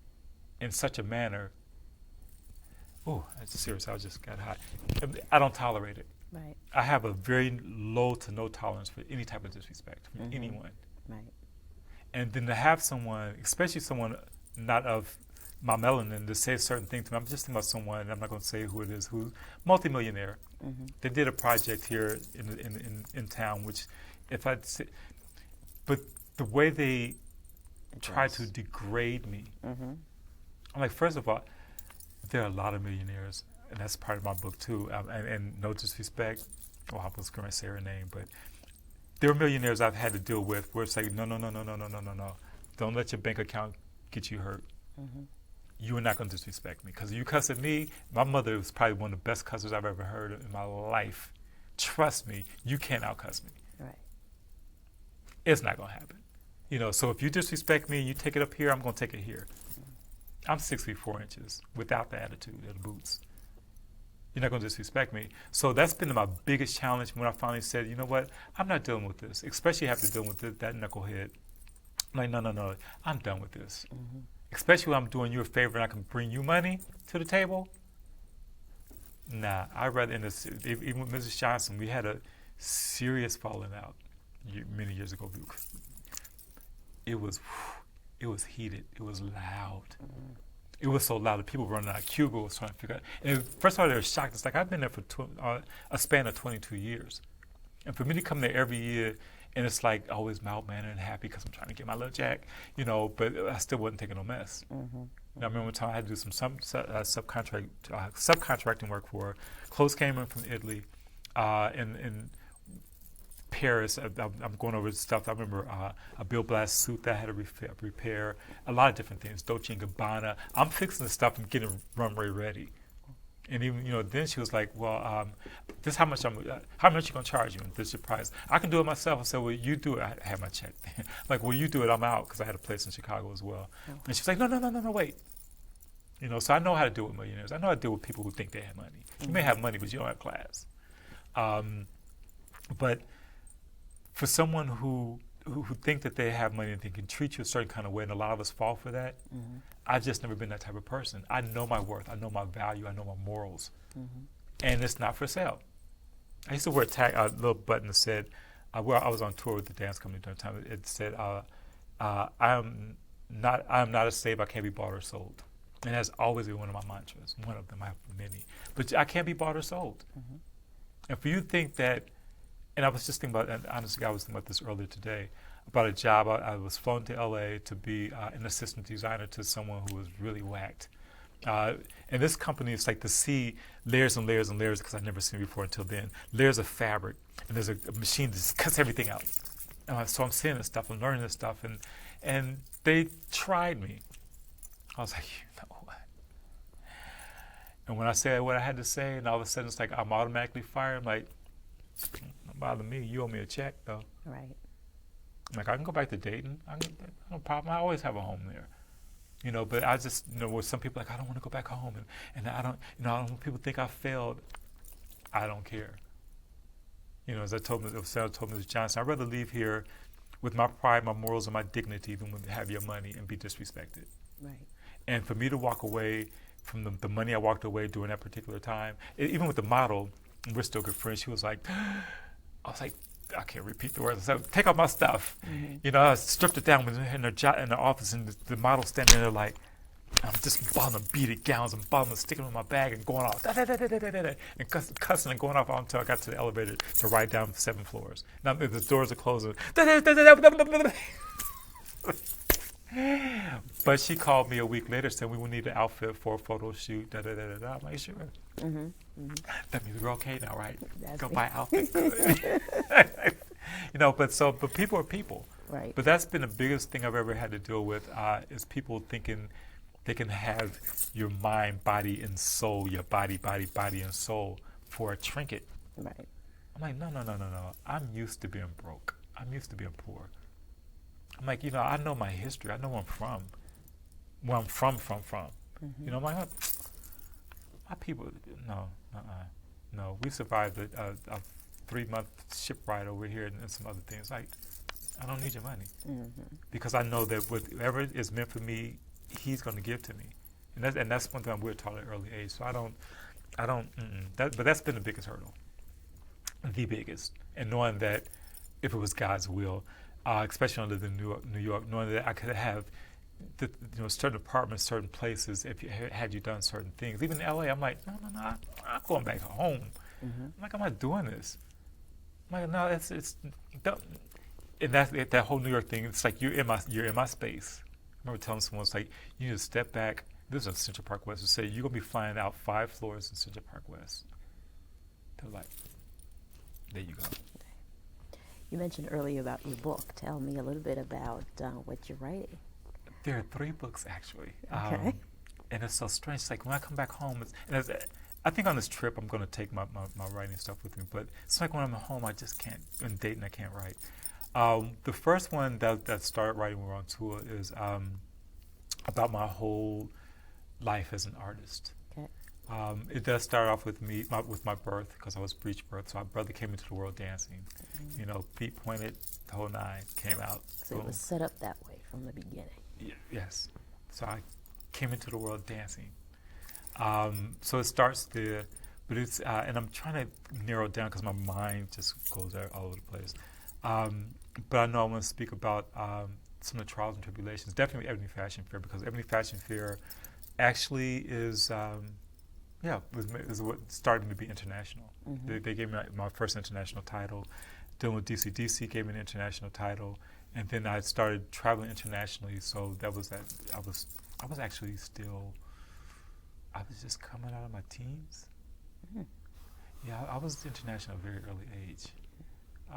in such a manner, that's serious, I just got hot. I don't tolerate it. Right. I have a very low to no tolerance for any type of disrespect from anyone. Right. And then to have someone, especially someone not of my melanin, to say a certain thing to me. I'm just thinking about someone, and I'm not going to say who it is, who's multimillionaire. Mm-hmm. They did a project here in town, which if I'd say, but the way they tried to degrade me, I'm like, first of all, there are a lot of millionaires, and that's part of my book too. And no disrespect, I was going to say her name, but there are millionaires I've had to deal with where it's like, no. Don't let your bank account get you hurt. Mm-hmm. You are not going to disrespect me. Because you cuss at me, my mother was probably one of the best cussers I've ever heard in my life. Trust me, you can't out-cuss me. Right. It's not going to happen. So if you disrespect me, you take it up here, I'm going to take it here. I'm 6 feet 4 inches without the attitude of the boots. You're not going to disrespect me. So that's been my biggest challenge when I finally said, you know what, I'm not dealing with this, especially after dealing with that knucklehead. I'm like, no, I'm done with this. Mm-hmm. Especially when I'm doing you a favor and I can bring you money to the table. Nah, I'd rather even with Mrs. Johnson, we had a serious falling out many years ago. It was heated. It was loud. Mm-hmm. It was so loud that people running out of cubicles trying to figure out. And first of all, they were shocked. It's like, I've been there for a span of 22 years. And for me to come there every year, and it's like always mild-mannered and happy because I'm trying to get my little jack, but I still wasn't taking no mess. Mm-hmm. I remember one time I had to do some subcontracting work for clothes came in from Italy, in Paris. I'm going over stuff. I remember a Bill Blass suit that I had to repair, a lot of different things, Dolce & Gabbana. I'm fixing the stuff and getting runway ready. And even, then she was like, well, this how much you gonna charge you? And this is your price. I can do it myself. I said, well, you do it. I had my check. Like, well, you do it. I'm out, because I had a place in Chicago as well. Oh. And she's like, no, wait. So I know how to deal with millionaires. I know how to deal with people who think they have money. Mm-hmm. You may have money, but you don't have class. But for someone who think that they have money and they can treat you a certain kind of way, and a lot of us fall for that, mm-hmm. I've just never been that type of person. I know my worth. I know my value. I know my morals. Mm-hmm. And it's not for sale. I used to wear a little button that said, I was on tour with the dance company during the time. It said, I am not a slave. I can't be bought or sold. And that's always been one of my mantras. One of them, I have many. But I can't be bought or sold. Mm-hmm. And for you to think that, and I was just thinking about, and honestly, I was thinking about this earlier today, about a job. I was flown to LA to be an assistant designer to someone who was really whacked. And this company is like to see layers and layers and layers, because I'd never seen it before until then, layers of fabric. And there's a machine that just cuts everything out. So I'm seeing this stuff and learning this stuff. And they tried me. I was like, you know what? And when I said what I had to say, and all of a sudden it's like I'm automatically fired, I'm like, don't bother me. You owe me a check, though. Right. Like, I can go back to Dayton. No problem. I always have a home there. But I just, with some people, like, I don't want to go back home. And I don't want people to think I failed. I don't care. You know, as Senator told Mr. Johnson, I'd rather leave here with my pride, my morals, and my dignity than have your money and be disrespected. Right. And for me to walk away from the money I walked away during that particular time, even with the model, we're still good friends. She was like, I was like, I can't repeat the words. So take off my stuff. Mm-hmm. You know, I stripped it down in the office, and the model standing there like, I'm just bottom beaded gowns and bottom sticking in my bag and going off, and cussing and going off until I got to the elevator to ride down 7 floors. Now the doors are closing. But she called me a week later saying we would need an outfit for a photo shoot. I'm like, sure. Mm-hmm. Mm-hmm. That means we're okay now, right? That's Go me. buy an outfit. You know, but people are people. Right. But that's been the biggest thing I've ever had to deal with is people thinking they can have your mind, body, and soul, your body, and soul for a trinket. Right. I'm like, no. I'm used to being broke. I'm used to being poor. I'm like, you know, I know my history. I know where I'm from. Where I'm from. Mm-hmm. You know, I'm like, my people, no. We survived a 3-month ship ride over here and some other things. Like, I don't need your money. Mm-hmm. Because I know that whatever is meant for me, he's going to give to me. And that's one thing we're taught at an early age. So I don't, but that's been the biggest hurdle. The biggest. And knowing that if it was God's will, especially when I lived in New York, knowing that I could have certain apartments, certain places, if you had you done certain things. Even in LA, I'm like, no, I'm going back home. Mm-hmm. I'm like, I'm not doing this. I'm like, no, and that whole New York thing, it's like you're in my space. I remember telling someone, it's like, you need to step back. This is in Central Park West. To say you're gonna be flying out 5 floors in Central Park West. They're like, there you go. You mentioned earlier about your book. Tell me a little bit about what you're writing. There are 3 books actually. Okay. And it's so strange. It's like when I come back home, I think on this trip I'm going to take my writing stuff with me. But it's like when I'm at home, I just can't. In Dayton, I can't write. The first one that started writing when we were on tour is about my whole life as an artist. Okay. It does start off with with my birth, because I was breech birth. So my brother came into the world dancing. Mm-hmm. You know, feet pointed, the whole 9, came out. So boom. it was set up that way from the beginning. Yes. So I came into the world dancing. So it starts there, but it's and I'm trying to narrow it down because my mind just goes all over the place. But I know I want to speak about some of the trials and tribulations. Definitely Ebony Fashion Fair, because Ebony Fashion Fair actually is what started me to be international. Mm-hmm. They gave me my first international title. Dealing with DC. DC gave me an international title, and then I started traveling internationally. So that was that. I was actually still. I was just coming out of my teens. Mm-hmm. Yeah, I was international at a very early age.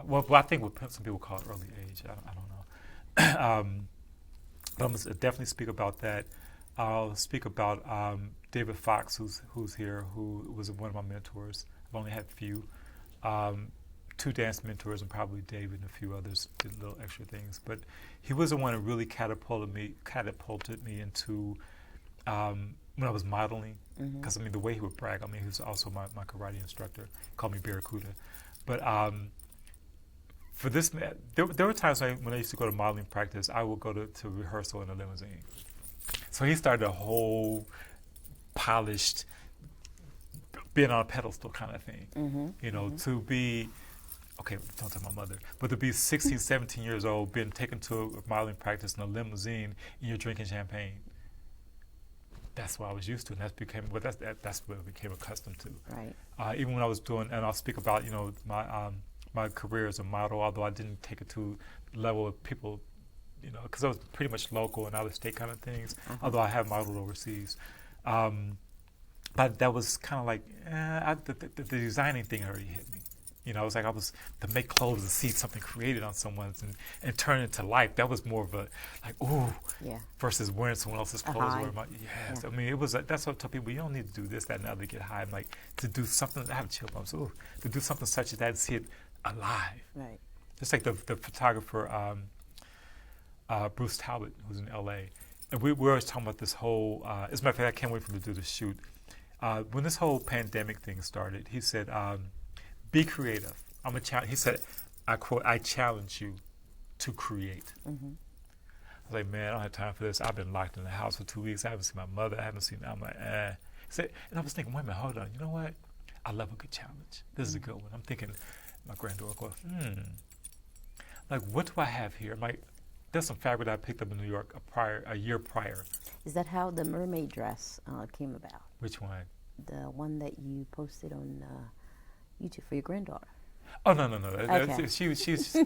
Well, I think what some people call it early age. I don't know. But I'm going to definitely speak about that. I'll speak about David Fox, who's here, who was one of my mentors. I've only had a few. 2 dance mentors, and probably David and a few others did little extra things. But he was the one that really catapulted me into when I was modeling. Because the way he would brag, he was also my karate instructor. He called me Barracuda. But for this, there were times when I used to go to modeling practice, I would go to rehearsal in a limousine. So he started a whole polished, being on a pedestal kind of thing. You know, to be, okay, don't tell my mother, but to be 16, 17 years old, being taken to a modeling practice in a limousine, and you're drinking champagne. That's what I was used to, and that's what I became accustomed to. Right. Even when I was doing, and I'll speak about, my career as a model, although I didn't take it to the level of people, because I was pretty much local and out of state kind of things, although I have modeled overseas. But that was kind of like, the designing thing already hit me. I was to make clothes and see something created on someone's and turn it to life. That was more of a, ooh, versus wearing someone else's clothes. Yes. Yeah. It was, that's what I tell people, you don't need to do this, that, and the other to get high. I'm to do something, I have chill bumps, to do something such as that and see it alive. Right. Just like the photographer, Bruce Talbot, who's in LA. And we were always talking about this whole, as a matter of fact, I can't wait for him to do the shoot. When this whole pandemic thing started, he said, be creative. I'm a challenge. He said, I quote, I challenge you to create. Mm-hmm. I was like, man, I don't have time for this. I've been locked in the house for 2 weeks. I haven't seen my mother. I haven't seen. I'm like, eh. He said, and I was thinking, wait a minute, hold on. You know what? I love a good challenge. This is a good one. I'm thinking, my granddaughter goes, like, what do I have here? I'm like, there's some fabric that I picked up in New York a year prior. Is that how the mermaid dress came about? Which one? The one that you posted on YouTube for your granddaughter. Oh, no. Okay. She's I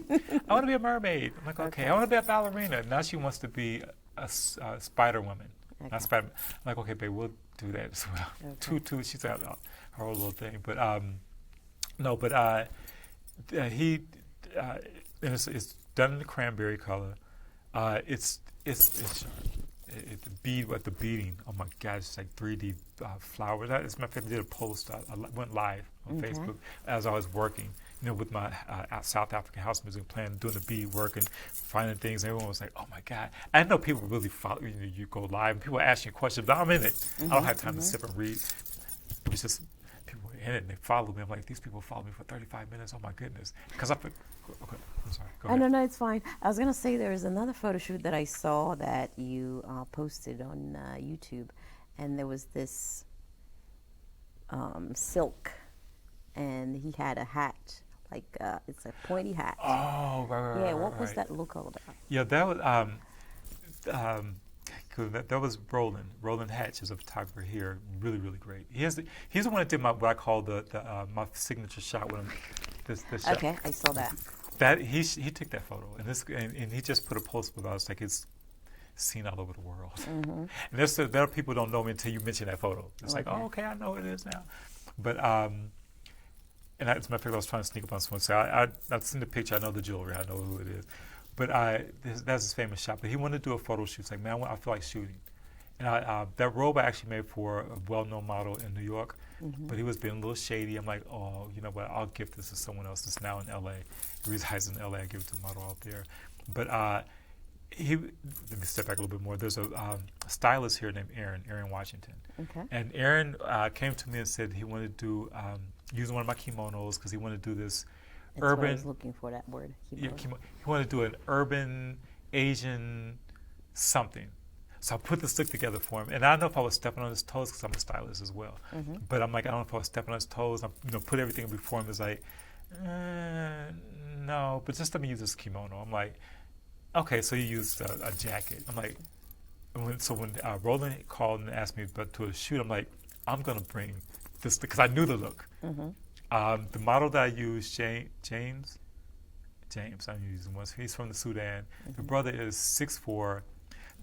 want to be a mermaid. I'm like, okay. I want to be a ballerina. Now she wants to be a spider woman. Okay. Not spider. I'm like, okay, babe, we'll do that as well. Okay. Two, she's got her own little thing. But, no, but he, and it's done in the cranberry color. It's the bead with the beading. Oh my God, it's like 3D flowers. As a matter of fact, I did a post. I went live on Facebook as I was working, with my South African house music playing, doing the bead work and finding things. And everyone was like, oh my God. I know people really follow you. You go live and people ask you questions, but I'm in it. I don't have time to sit and read. It's just people were in it and they follow me. I'm like, these people follow me for 35 minutes. Oh my goodness. Because okay, I'm sorry. Go ahead. No, it's fine. I was going to say there was another photo shoot that I saw that you posted on YouTube, and there was this silk, and he had a hat, like it's a pointy hat. Oh, right. Yeah, what was that look all about? Yeah, that was that was Roland Hatch is a photographer here, really great. He's the one that did what I call my signature shot with him. This shot. Okay, I saw that. That he took that photo and he just put a post with us like it's seen all over the world. And there are people who don't know me until you mention that photo. It's like, oh, okay, I know what it is now. But and as a matter of fact, I was trying to sneak up on someone. So I've seen the picture. I know the jewelry. I know who it is. But that's his famous shot. But he wanted to do a photo shoot. He's like, man, I feel like shooting. And that robe I actually made for a well-known model in New York. But he was being a little shady. I'm like, oh, you know what? I'll give this to someone else that's now in L.A. He resides in L.A. I give it to a model out there. But let me step back a little bit more. There's a stylist here named Aaron Washington. Okay. And Aaron came to me and said he wanted to use one of my kimonos because he wanted to do this urban. What I was looking for, that word. Yeah, he wanted to do an urban Asian something. So I put this look together for him, and I don't know if I was stepping on his toes because I'm a stylist as well. But I'm like, I don't know if I was stepping on his toes. I put everything before him. It's like, no, but just let me use this kimono. I'm like, okay, so you used a jacket. I'm like, when Roland called and asked me to a shoot, I'm like, I'm gonna bring this because I knew the look. The model that I used, James, I'm using one. He's from the Sudan. The brother is 6'4".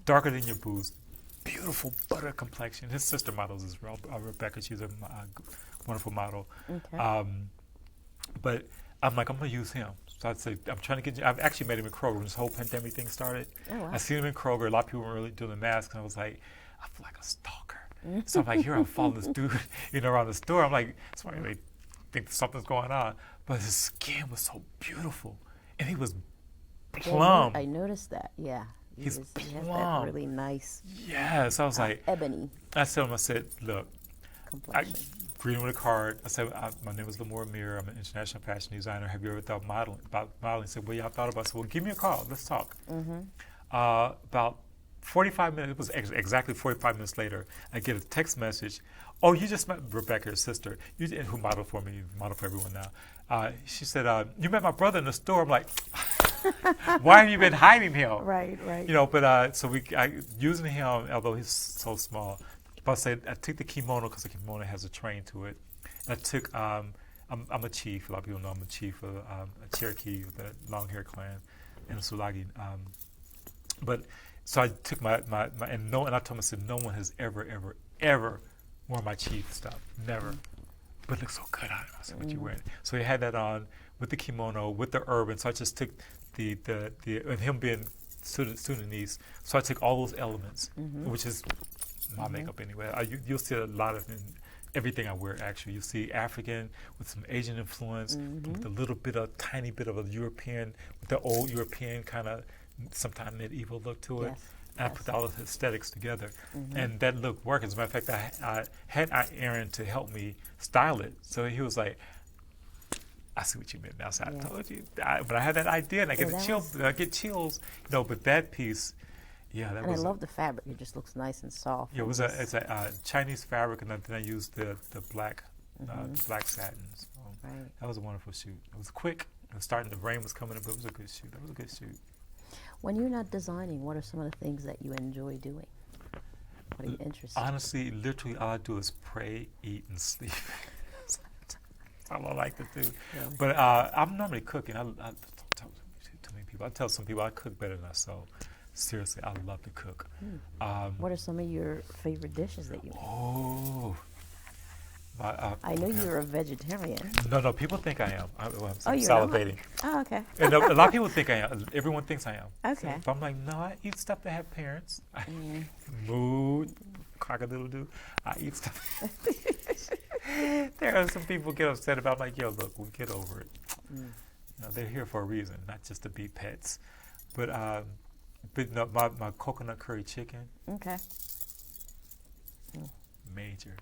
Darker than your boots, beautiful butter complexion. His sister models as well, Rebecca. She's a wonderful model. Okay. But I'm like, I'm gonna use him. So I'd say I'm trying to get. I've actually met him in Kroger when this whole pandemic thing started. Oh, wow. I seen him in Kroger. A lot of people weren't really doing the mask, and I was like, I feel like a stalker. So I'm like, here I'm following this dude, around the store. I'm like, somebody may think something's going on, but his skin was so beautiful, and he was plumb. Yeah, I noticed that. Yeah. He has that really nice. Yes, I was like ebony. I said, look, I greeted him with a card. I said, my name is Ameer. I'm an international fashion designer. Have you ever thought about modeling? He said, well, yeah, I thought about it. I said, well, give me a call. Let's talk. About 45 minutes, it was exactly 45 minutes later, I get a text message. Oh, you just met Rebecca, your sister, who modeled for me, model for everyone now. She said, you met my brother in the store. I'm like, why have you been hiding him? Right. But so using him, although he's so small. But I took the kimono because the kimono has a train to it. And I took, I'm a chief. A lot of people know I'm a chief of a Cherokee, the long hair clan, in Sulagi. But so I took and I told him, I said, no one has ever worn my chief stuff, never. But it looks so good on him. I said, what you wearing? So he had that on with the kimono, with the urban. So I just took and him being Sudanese. So I took all those elements, which is my makeup anyway. You'll see a lot of in everything I wear. Actually, you'll see African with some Asian influence, with a tiny bit of a European, with the old European kind of sometimes medieval look to it. Yes. And I put all the aesthetics together, and that look worked. As a matter of fact, I had Aaron to help me style it. So he was like, I see what you meant now. So Yeah. I told you, but I had that idea, and I get Yeah, that chills. I get chills, But that piece, yeah, that And was. I love the fabric. It just looks nice and soft. Yeah, it and was just- it's a Chinese fabric, and then I used the black satin. So Right. that was a wonderful shoot. It was quick. It was starting. The rain was coming in, but it was a good shoot. That was a good shoot. When you're not designing, what are some of the things that you enjoy doing? What are you interested in? Honestly, literally, all I do is pray, eat, and sleep. That's all I like to do. Yeah. But I'm normally cooking. I don't tell too many people. I tell some people I cook better than I so. Seriously, I love to cook. What are some of your favorite dishes that you make? Oh. I know okay. you're a vegetarian. No, people think I am. I'm you're salivating. Oh, okay. And a lot of people think I am. Everyone thinks I am. Okay. So I'm like, no, I eat stuff that have parents. Mood, cock-a-doodle-doo. I eat stuff. There are some people get upset about, like, yo, look, we'll get over it. They're here for a reason, not just to be pets. But no, my coconut curry chicken, Okay. major.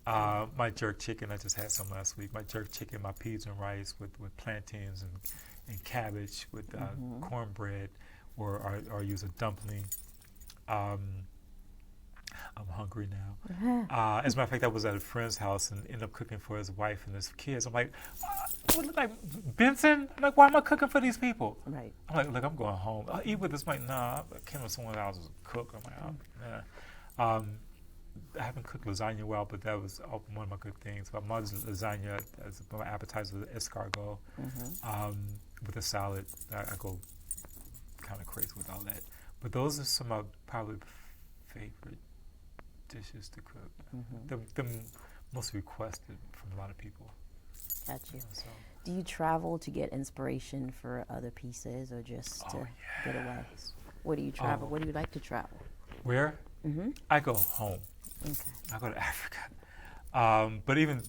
My jerk chicken, I just had some last week. My jerk chicken, my peas and rice with plantains and cabbage with cornbread, or use a dumpling. I'm hungry now. As a matter of fact, I was at a friend's house and ended up cooking for his wife and his kids. I'm like, what, like Benson? I'm like, why am I cooking for these people? Right. I'm like, look, I'm going home. I'll eat with this. I'm like, nah, I came with someone else to cook. I'm like, nah. I haven't cooked lasagna well, but that was one of my good things. My mother's lasagna as my appetizer, escargot, with a salad. I go kind of crazy with all that. But those are some of my probably favorite dishes to cook. The most requested from a lot of people. Got you. So. Do you travel to get inspiration for other pieces or just to get away? Where do you travel? Where do you like to travel? Where? I go home. Okay. I go to Africa. But even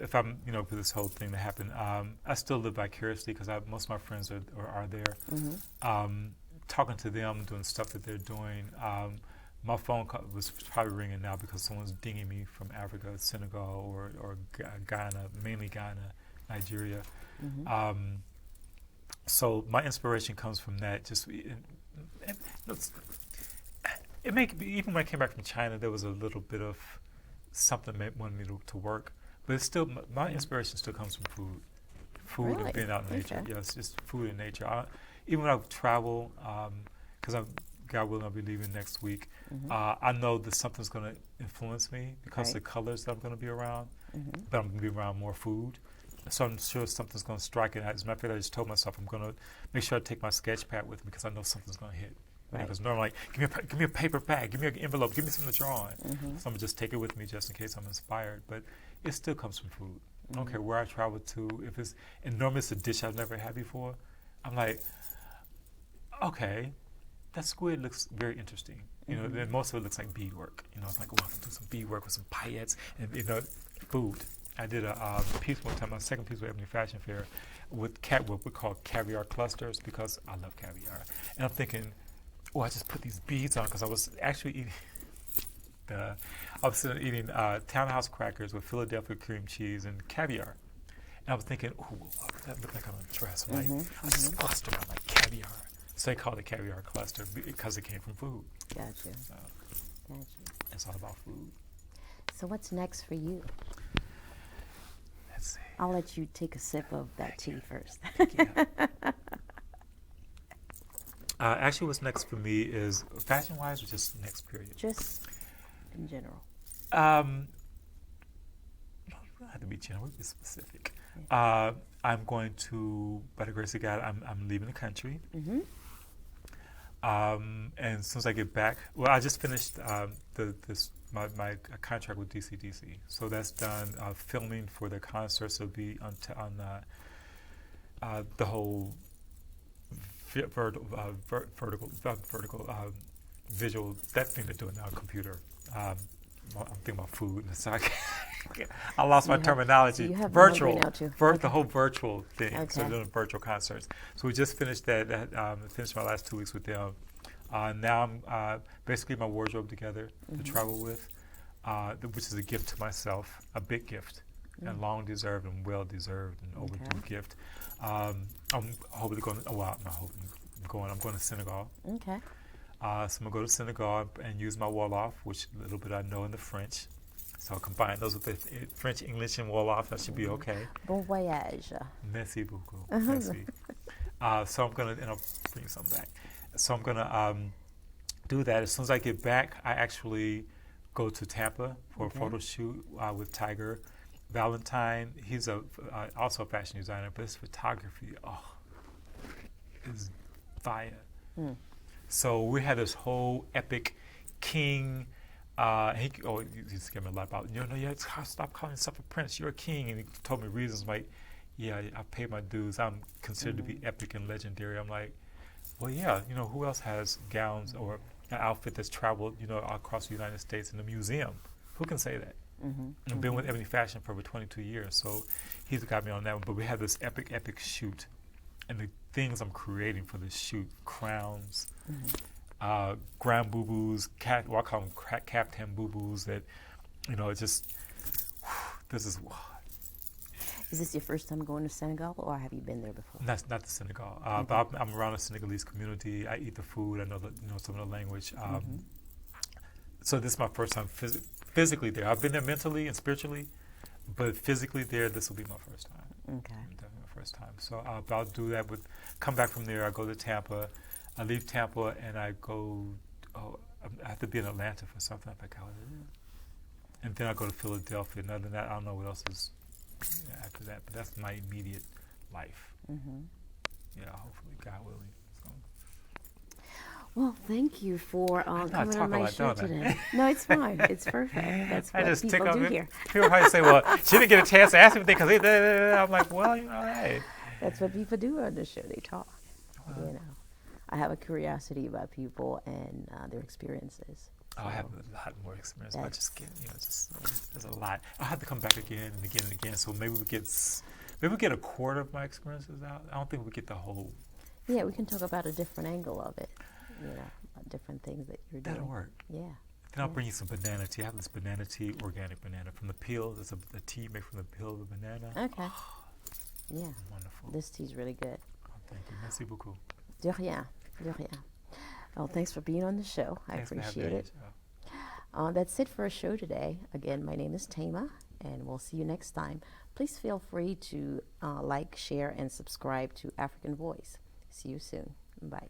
if I'm, for this whole thing to happen, I still live vicariously because most of my friends are there. Talking to them, doing stuff that they're doing. My phone call was probably ringing now because someone's dinging me from Africa, Senegal, or Ghana, mainly Ghana, Nigeria. So my inspiration comes from that. Even when I came back from China, there was a little bit of something that wanted me to work. But it's still, my inspiration still comes from food. Food Really? and being out in nature. Okay. Yeah, it's just food and nature. Even when I travel, because God willing, I'll be leaving next week. I know that something's going to influence me because of the colors that I'm going to be around. But I'm going to be around more food. So I'm sure something's going to strike it. As a matter of fact, I just told myself I'm going to make sure I take my sketch pad with me because I know something's going to hit. Right. Because normally, give me a paper bag, give me an envelope, give me something to draw on. So I'm going to just take it with me just in case I'm inspired. But it still comes from food. I don't care where I travel to. And normally it's a dish I've never had before. I'm like, okay, that squid looks very interesting. Then most of it looks like beadwork. It's like, oh, I'm gonna do some beadwork with some paillettes and food. I did a piece one time, my second piece with Ebony Fashion Fair, with what we call caviar clusters because I love caviar. And I'm thinking, I just put these beads on because I was actually eating. I was eating townhouse crackers with Philadelphia cream cheese and caviar. And I was thinking, that looked like on a dress. I'm like, I just cluster on like caviar. So they called it caviar cluster because it came from food. Gotcha. So Gotcha. it's all about food. So what's next for you? Let's see. I'll let you take a sip of that tea first. Actually, what's next for me is fashion-wise or just next period? Just in general. We don't have to be general. We'll be specific. I'm going to, by the grace of God, I'm leaving the country. And as soon as I get back, I just finished my contract with DCDC, so that's done. Filming for the concerts will be on the whole vertical visual, that thing they're doing now on computer. I'm thinking about food, and so I lost my terminology. So you have virtual, now too. the whole virtual thing. Okay. So they're doing virtual concerts. So we just finished that. Finished my last 2 weeks with them. Now I'm basically my wardrobe together to travel with, which is a gift to myself, a big gift. and long deserved and well deserved and overdue gift. I'm hoping to go. Well, I'm not hoping. I'm going to Senegal. Okay. So I'm gonna go to Senegal and use my Wolof, which a little bit I know in the French. So I'll combine those with the French, English, and Wolof. That should be okay. Bon voyage. Merci beaucoup. Merci. So I'm gonna, and I'll bring some back. So I'm gonna do that. As soon as I get back, I actually go to Tampa for a photo shoot with Tiger Valentine. He's also a fashion designer, but his photography, is fire. So we had this whole epic king. He's giving me a lot about, you have to stop calling yourself a prince. You're a king. And he told me reasons like, yeah, I paid my dues. I'm considered to be epic and legendary. I'm like, well, yeah, who else has gowns or an outfit that's traveled, across the United States in a museum? Who can say that? I've been with Ebony Fashion for over 22 years, so he's got me on that one. But we had this epic shoot, and the things I'm creating for this shoot: crowns, grand boo-boos, I call them caftan boo-boos. That, just this is. Is this your first time going to Senegal, or have you been there before? Not the Senegal, but I'm around a Senegalese community. I eat the food. I know some of the language. So this is my first time physically there. I've been there mentally and spiritually, but physically there, this will be my first time. Okay. Definitely my first time. So I'll do that. Come back from there. I go to Tampa. I leave Tampa and I go. I have to be in Atlanta for something. I forgot what it is. And then I go to Philadelphia. And other than that, I don't know what else is after that. But that's my immediate life. Yeah, hopefully, God willing. So. Well, thank you for coming on my show today. I? No, it's fine. It's perfect. That's what people do here. People probably say, well, she didn't get a chance to ask me anything because I'm like, well, hey. That's what people do on the show. They talk. I have a curiosity about people and their experiences. So I have a lot more experience, but just there's a lot. I'll have to come back again and again and again. So maybe we get a quarter of my experiences out. I don't think we get the whole. Yeah, we can talk about a different angle of it. Different things that you're doing. That'll work. Yeah. Then I'll bring you some banana tea. I have this banana tea, organic banana from the peel. There's a tea made from the peel of a banana. Okay. Yeah. Wonderful. This tea's really good. Oh, thank you. Merci beaucoup. De rien. De rien. Well, thanks for being on the show. I appreciate it. That's it for our show today. Again, my name is Tama, and we'll see you next time. Please feel free to like, share, and subscribe to African Voice. See you soon. Bye.